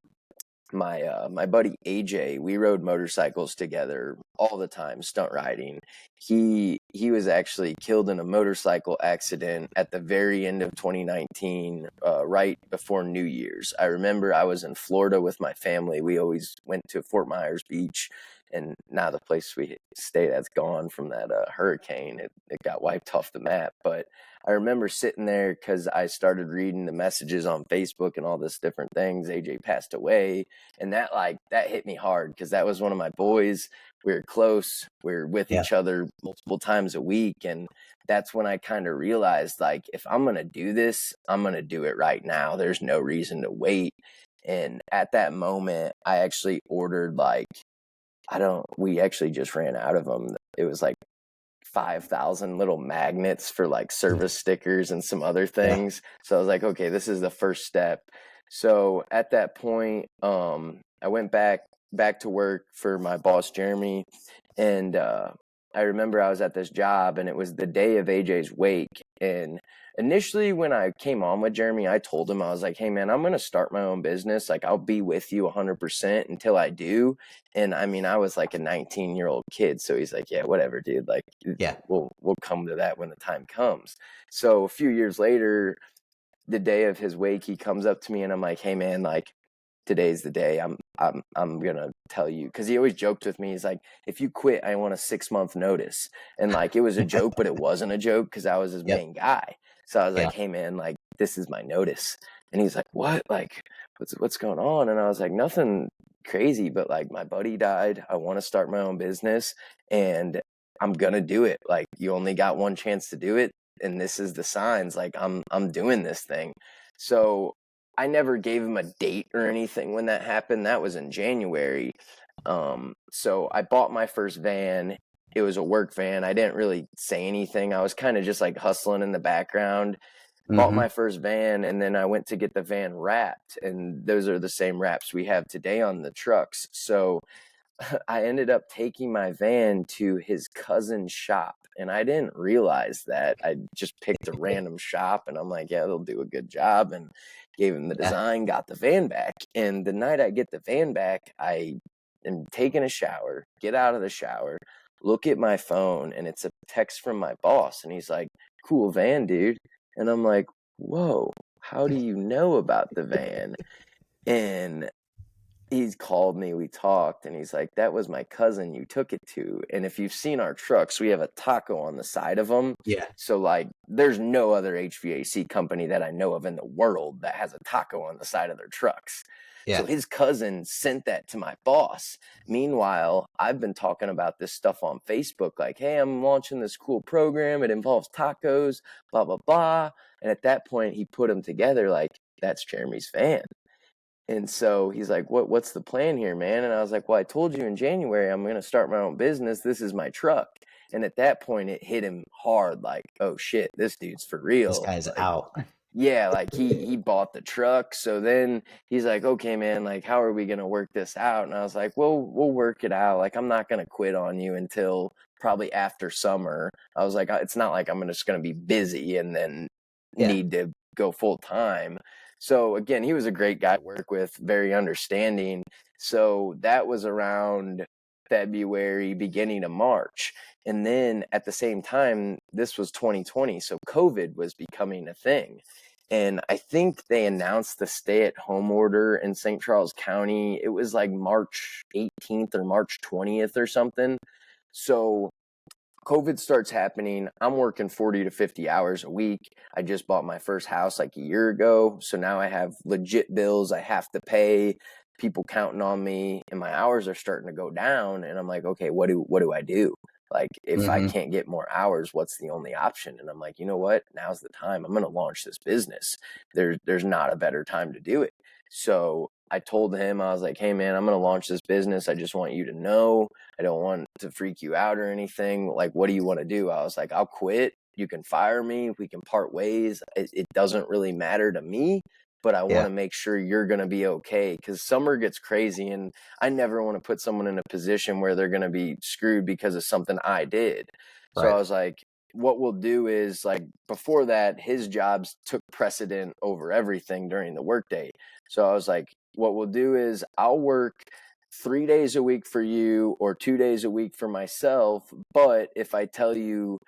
my buddy AJ, we rode motorcycles together all the time, stunt riding. He was actually killed in a motorcycle accident at the very end of 2019, right before New Year's. I remember I was in Florida with my family. We always went to Fort Myers Beach, and now the place we stayed at's gone from that hurricane. It got wiped off the map. But I remember sitting there because I started reading the messages on Facebook and all this different things. AJ passed away, and that hit me hard because that was one of my boys. We were close. We were with each other multiple times a week, and that's when I kind of realized, like, if I'm gonna do this, I'm gonna do it right now. There's no reason to wait. And at that moment, I actually ordered we actually just ran out of them. It was like 5,000 little magnets for like service stickers and some other things. So I was like, okay, this is the first step. So at that point, I went back to work for my boss, Jeremy. And I remember I was at this job, and it was the day of AJ's wake. And initially when I came on with Jeremy, I told him, I was like, hey man, I'm going to start my own business. Like, I'll be with you 100% until I do. And I mean, I was like a 19-year-old kid. So he's like, yeah, whatever, dude. Like, we'll come to that when the time comes. So a few years later, the day of his wake, he comes up to me and I'm like, hey man, like, today's the day. I'm gonna tell you, because he always joked with me. He's like, if you quit, I want a 6-month notice. And like, it was a joke, but it wasn't a joke because I was his main guy. So I was like, hey man, like, this is my notice. And he's like, what? Like, what's going on? And I was like, nothing crazy, but like, my buddy died. I want to start my own business, and I'm gonna do it. Like, you only got one chance to do it, and this is the signs. Like, I'm doing this thing. So I never gave him a date or anything when that happened. That was in January. So I bought my first van. It was a work van. I didn't really say anything. I was kind of just like hustling in the background. Bought my first van, and then I went to get the van wrapped. And those are the same wraps we have today on the trucks. So I ended up taking my van to his cousin's shop, and I didn't realize that. I just picked a random shop, and I'm like, yeah, they'll do a good job, and gave him the design, got the van back. And the night I get the van back, I am taking a shower, get out of the shower, look at my phone, and it's a text from my boss, and he's like, cool van, dude. And I'm like, whoa, how do you know about the van? And he's called me, we talked, and he's like, that was my cousin you took it to. And if you've seen our trucks, we have a taco on the side of them. So like, there's no other HVAC company that I know of in the world that has a taco on the side of their trucks. So his cousin sent that to my boss. Meanwhile, I've been talking about this stuff on Facebook, like, hey, I'm launching this cool program. It involves tacos, blah, blah, blah. And at that point, he put them together like, that's Jeremy's van. And so he's like, what's the plan here, man? And I was like, well, I told you in January, I'm going to start my own business. This is my truck. And at that point, it hit him hard, like, oh shit, this dude's for real. This guy's like, out. Yeah, like he bought the truck. So then he's like, okay, man, like, how are we going to work this out? And I was like, well, we'll work it out. Like, I'm not going to quit on you until probably after summer. I was like, it's not like I'm just going to be busy and then need to go full time. So again, he was a great guy to work with, very understanding. So that was around February, beginning of March. And then at the same time, this was 2020. So COVID was becoming a thing. And I think they announced the stay-at-home order in St. Charles County. It was like March 18th or March 20th or something. So COVID starts happening. I'm working 40 to 50 hours a week. I just bought my first house like a year ago. So now I have legit bills I have to pay, people counting on me, and my hours are starting to go down. And I'm like, okay, what do I do? Like, if I can't get more hours, what's the only option? And I'm like, you know what? Now's the time. I'm going to launch this business. There's not a better time to do it. So I told him, I was like, hey man, I'm going to launch this business. I just want you to know, I don't want to freak you out or anything. Like, what do you want to do? I was like, I'll quit. You can fire me. We can part ways. It doesn't really matter to me, but I want to make sure you're going to be okay, because summer gets crazy and I never want to put someone in a position where they're going to be screwed because of something I did. So I was like, what we'll do is, like, before that, his jobs took precedent over everything during the workday. So I was like, what we'll do is I'll work 3 days a week for you or 2 days a week for myself. But if I tell you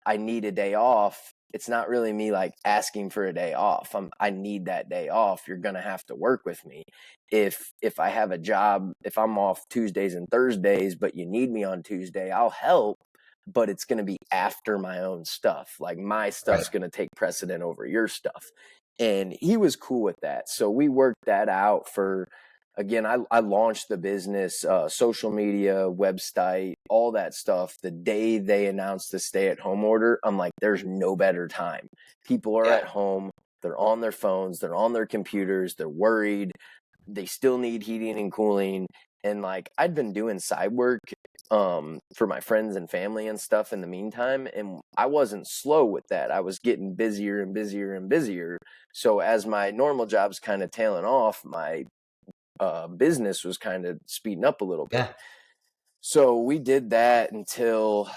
I need a day off, it's not really me like asking for a day off. I need that day off. You're going to have to work with me. If I have a job, if I'm off Tuesdays and Thursdays, but you need me on Tuesday, I'll help, but it's going to be after my own stuff. Like, my stuff's going to take precedent over your stuff. And he was cool with that. So we worked that out for, again, I launched the business, social media, website, all that stuff. The day they announced the stay-at-home order, I'm like, there's no better time. People are at home. They're on their phones. They're on their computers. They're worried. They still need heating and cooling. And like, I'd been doing side work for my friends and family and stuff in the meantime, and I wasn't slow with that. I was getting busier and busier and busier. So as my normal job's kind of tailing off, my business was kind of speeding up a little bit. So we did that until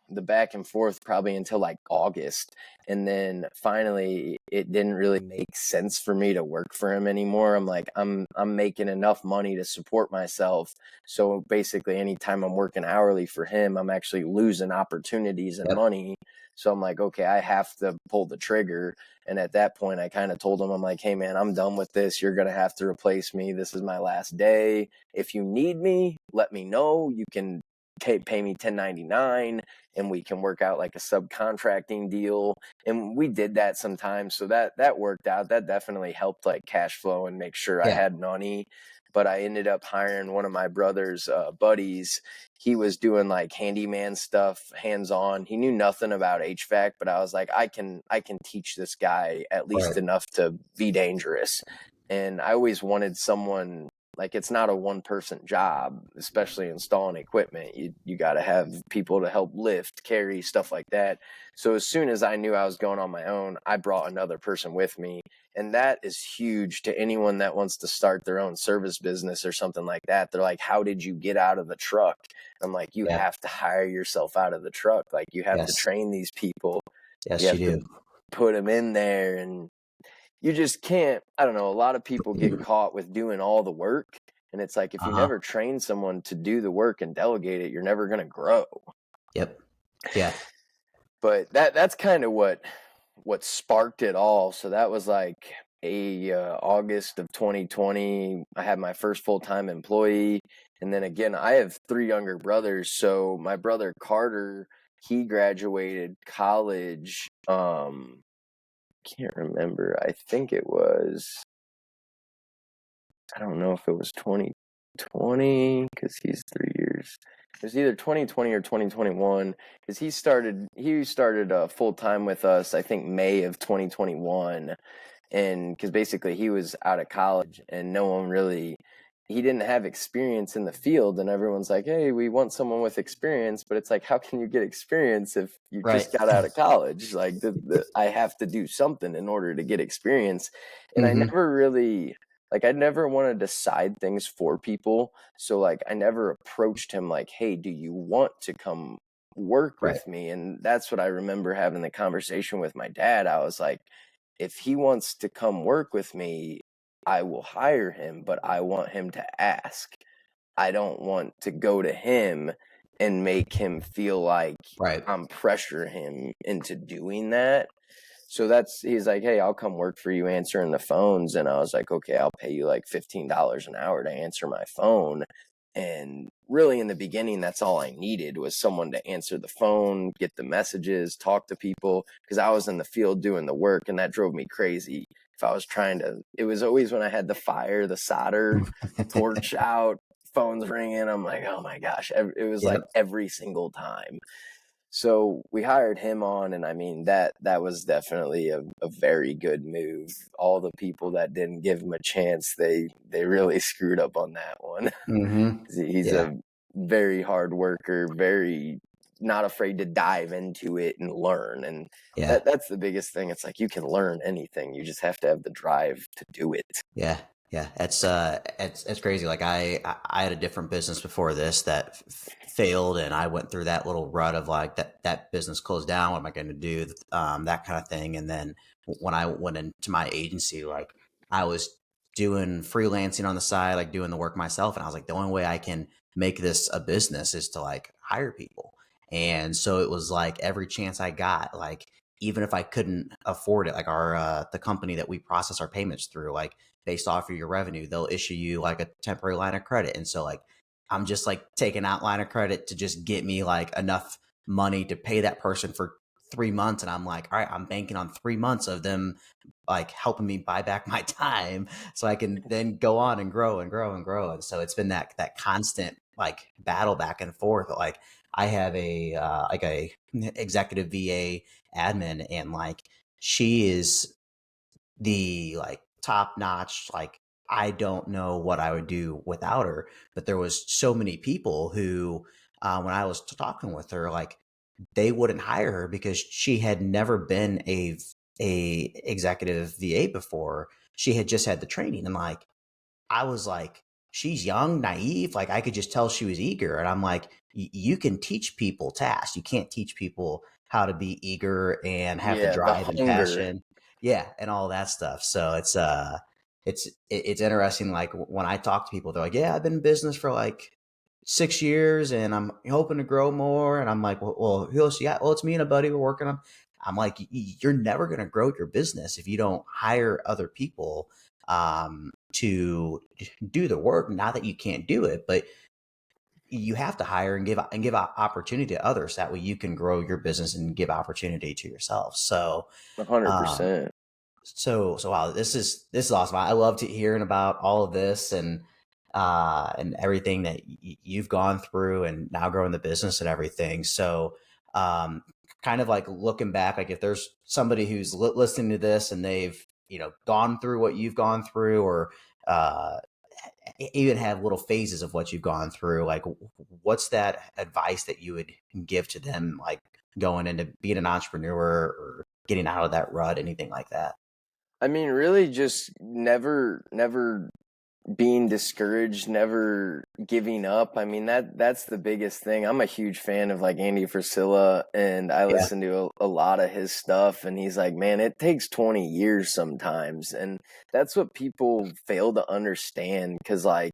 the back and forth, probably until like August. And then finally it didn't really make sense for me to work for him anymore. I'm like, I'm making enough money to support myself. So basically anytime I'm working hourly for him, I'm actually losing opportunities and money. So I'm like, okay, I have to pull the trigger. And at that point I kind of told him, I'm like, hey man, I'm done with this. You're going to have to replace me. This is my last day. If you need me, let me know. You can pay me 1099 and we can work out like a subcontracting deal. And we did that sometimes. So that worked out. That definitely helped like cash flow and make sure I had money. But I ended up hiring one of my brother's buddies. He was doing like handyman stuff, hands-on. He knew nothing about HVAC, but I was like, I can teach this guy at least enough to be dangerous. And I always wanted someone, like, it's not a one-person job, especially installing equipment. You got to have people to help lift, carry, stuff like that. So as soon as I knew I was going on my own, I brought another person with me. And that is huge to anyone that wants to start their own service business or something like that. They're like, how did you get out of the truck? I'm like, you have to hire yourself out of the truck. Like, you have to train these people. You do. Put them in there, and you just can't. I don't know. A lot of people get caught with doing all the work. And it's like, if you never train someone to do the work and delegate it, you're never going to grow. But that's kind of what sparked it all. So that was like August of 2020. I had my first full-time employee. And then again, I have 3 younger brothers. So my brother Carter, he graduated college. Can't remember. I think it was, I don't know if it was 2020, because he's 3 years. It was either 2020 or 2021, because he started full time with us, I think May of 2021. And because basically he was out of college and no one really, he didn't have experience in the field, and everyone's like, hey, we want someone with experience. But it's like, how can you get experience if you just got out of college? Like, I have to do something in order to get experience. And I never really, like, I never wanted to decide things for people. So like, I never approached him like, hey, do you want to come work with me? And that's what I remember having the conversation with my dad. I was like, if he wants to come work with me, I will hire him, but I want him to ask. I don't want to go to him and make him feel like I'm pressuring him into doing that. So he's like, hey, I'll come work for you answering the phones. And I was like, okay, I'll pay you like $15 an hour to answer my phone. And really in the beginning, that's all I needed was someone to answer the phone, get the messages, talk to people, because I was in the field doing the work, and that drove me crazy. If I was trying to, it was always when I had the fire, the solder, torch out, phones ringing. I'm like, oh my gosh, it was like every single time. So we hired him on, and I mean that was definitely a very good move. All the people that didn't give him a chance, they really screwed up on that one. Mm-hmm. He's Yeah. a very hard worker, very not afraid to dive into it and learn. And Yeah. that's the biggest thing. It's like you can learn anything. You just have to have the drive to do it. Yeah. Yeah. It's crazy. Like I had a different business before this that failed, and I went through that little rut of like that business closed down. What am I going to do? That kind of thing. And then when I went into my agency, like I was doing freelancing on the side, like doing the work myself. And I was like, the only way I can make this a business is to like hire people. And so it was like every chance I got, like, even if I couldn't afford it, like the company that we process our payments through, like based off of your revenue, they'll issue you like a temporary line of credit. And so like, I'm just like taking out line of credit to just get me like enough money to pay that person for 3 months. And I'm like, all right, I'm banking on 3 months of them like helping me buy back my time so I can then go on and grow and grow and grow. And so it's been that constant like battle back and forth. Like I have a executive VA admin, and like she is the like top notch. Like I don't know what I would do without her. But there was so many people who, when I was talking with her, like they wouldn't hire her because she had never been a executive VA before. She had just had the training, and like I was like, she's young, naive. Like I could just tell she was eager. And I'm like, you can teach people tasks. You can't teach people how to be eager and have the Yeah, the drive and hunger. passion. Yeah. And all that stuff. So it's interesting. Like when I talk to people, they're like, yeah, I've been in business for like 6 years and I'm hoping to grow more. And I'm like, well who else you got? Well, it's me and a buddy. We're working on. I'm like, you're never going to grow your business if you don't hire other people to do the work. Not that you can't do it, but you have to hire and give opportunity to others. That way you can grow your business and give opportunity to yourself. So, um, 100%. so wow, this is awesome. I love to hearing about all of this and everything that you've gone through and now growing the business and everything. So, um, kind of like looking back, like if there's somebody who's listening to this and they've gone through what you've gone through, or uh, even have little phases of what you've gone through, like what's that advice that you would give to them, like going into being an entrepreneur or getting out of that rut, anything like that? I mean, really just never being discouraged, never giving up. I mean, that's the biggest thing. I'm a huge fan of like Andy Frisella, and I Yeah. listen to a lot of his stuff, and he's like, man, it takes 20 years sometimes. And that's what people fail to understand, because like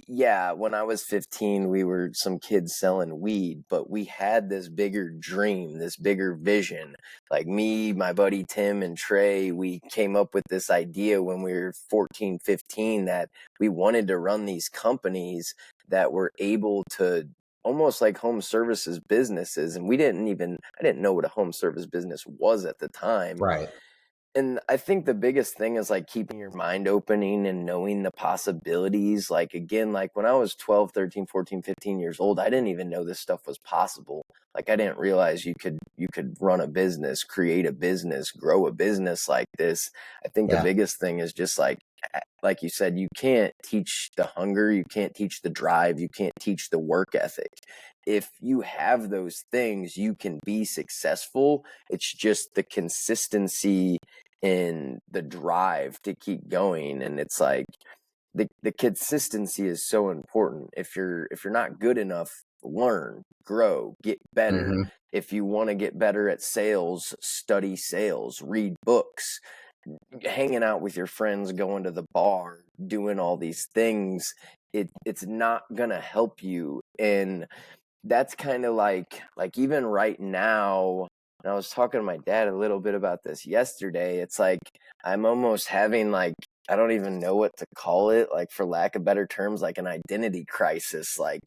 yeah, when I was 15, we were some kids selling weed, but we had this bigger dream, this bigger vision. Like me, my buddy Tim and Trey, we came up with this idea when we were 14, 15 that we wanted to run these companies that were able to almost like home services businesses. And I didn't know what a home service business was at the time. Right. And I think the biggest thing is like keeping your mind opening and knowing the possibilities. Like, again, like when I was 12, 13, 14, 15 years old, I didn't even know this stuff was possible. Like I didn't realize you could run a business, create a business, grow a business like this. I think the Yeah. biggest thing is just like you said, you can't teach the hunger, you can't teach the drive, you can't teach the work ethic. If you have those things, you can be successful. It's just the consistency and the drive to keep going. And it's like the consistency is so important. If you're not good enough, learn, grow, get better. Hmm. If you want to get better at sales, study sales, read books, hanging out with your friends, going to the bar, doing all these things. It's not gonna help you. And that's kind of like even right now, and I was talking to my dad a little bit about this yesterday. It's like I'm almost having like, I don't even know what to call it, like for lack of better terms, like an identity crisis. Like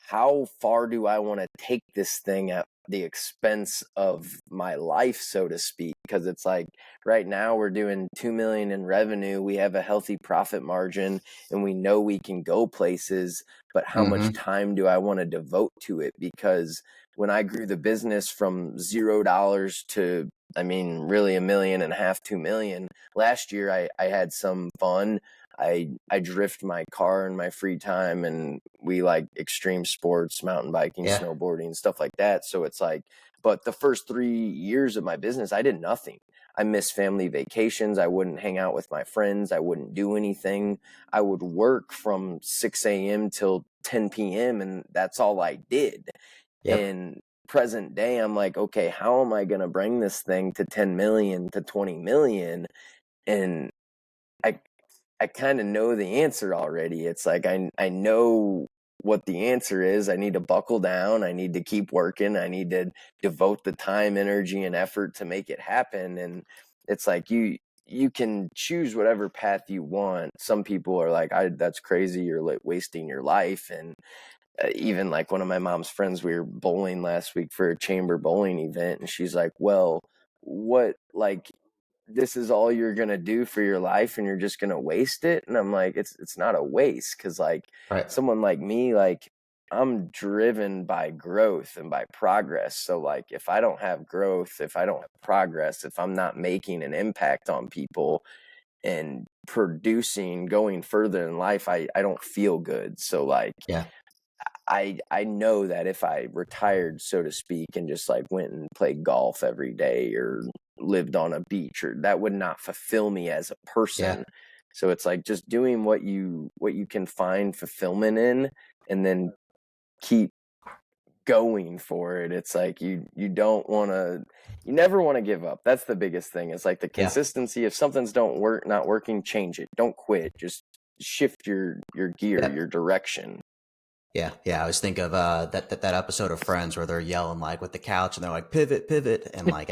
how far do I want to take this thing at the expense of my life, so to speak? because it's like right now we're doing 2 million in revenue. We have a healthy profit margin and we know we can go places, but how much time do I want to devote to it? Because when I grew the business from $0 to, I mean, really $1.5 million, 2 million last year, I had some fun. I drift my car in my free time, and we like extreme sports, mountain biking, snowboarding, stuff like that. So it's like, but the first 3 years of my business, I did nothing. I missed family vacations. I wouldn't hang out with my friends. I wouldn't do anything. I would work from 6 a.m. till 10 p.m. and that's all I did. Yep. And present day, I'm like, okay, how am I going to bring this thing to 10 million, to 20 million? And I kind of know the answer already. It's like, I know what the answer is. I need to buckle down. I need to keep working. I need to devote the time, energy, and effort to make it happen. And it's like, you can choose whatever path you want. Some people are like, that's crazy. You're like wasting your life. And even like one of my mom's friends, we were bowling last week for a chamber bowling event. And she's like, well, what, like, this is all you're going to do for your life and you're just going to waste it? And I'm like, it's not a waste. Cause like someone like me, like I'm driven by growth and by progress. So like, if I don't have growth, if I don't have progress, if I'm not making an impact on people and producing, going further in life, I don't feel good. So like, I know that if I retired, so to speak, and just like went and played golf every day or lived on a beach, or that would not fulfill me as a person. So it's like just doing what you can find fulfillment in, and then keep going for it. It's like you never want to give up. That's the biggest thing. It's like the consistency. If something's not working, change it. Don't quit. Just shift your gear, your direction. Yeah. I always think of that episode of Friends where they're yelling like with the couch and they're like pivot, and like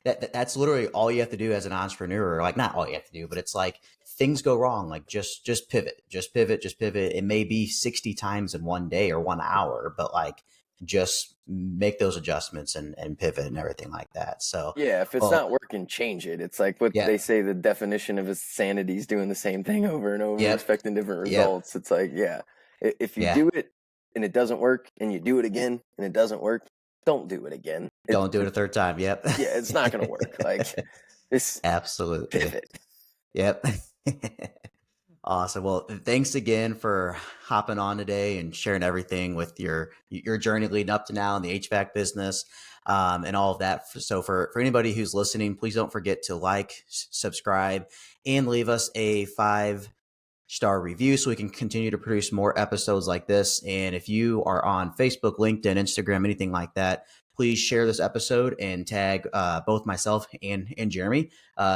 that's literally all you have to do as an entrepreneur. Like not all you have to do, but it's like things go wrong. Like just pivot. It may be 60 times in one day or 1 hour, but like just make those adjustments and pivot and everything like that. So if it's not working, change it. It's like what they say, the definition of insanity is doing the same thing over and over, expecting different results. It's like, if you do it and it doesn't work and you do it again and it doesn't work, don't do it again. Don't do it a third time. It's not going to work. Like this. Absolutely. Pivot. Yep. Awesome. Well, thanks again for hopping on today and sharing everything with your journey leading up to now in the HVAC business, and all of that. So for anybody who's listening, please don't forget to like, subscribe, and leave us a 5-star review so we can continue to produce more episodes like this. And if you are on Facebook, LinkedIn, Instagram, anything like that, please share this episode and tag both myself and Jeremy,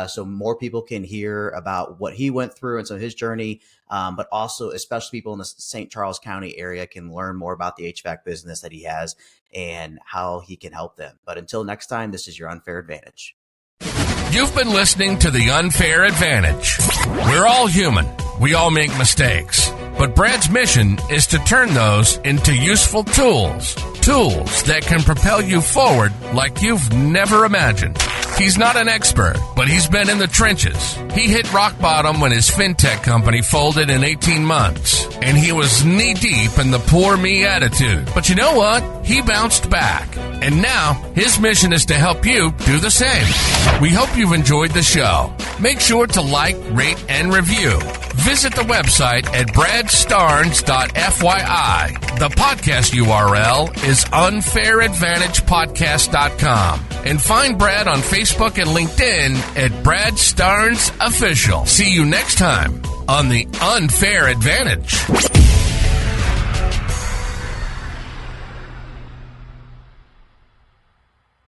so more people can hear about what he went through and some of his journey, but also especially people in the St. Charles County area can learn more about the HVAC business that he has and how he can help them. But until next time, this is your Unfair Advantage. You've been listening to The Unfair Advantage. We're all human. We all make mistakes. But Brad's mission is to turn those into useful tools. Tools that can propel you forward like you've never imagined. He's not an expert, but he's been in the trenches. He hit rock bottom when his fintech company folded in 18 months. And he was knee-deep in the poor me attitude. But you know what? He bounced back. And now, his mission is to help you do the same. We hope you've enjoyed the show. Make sure to like, rate, and review. Visit the website at bradstarnes.fyi. The podcast URL is unfairadvantagepodcast.com. And find Brad on Facebook and LinkedIn at Brad Starnes Official. See you next time on The Unfair Advantage.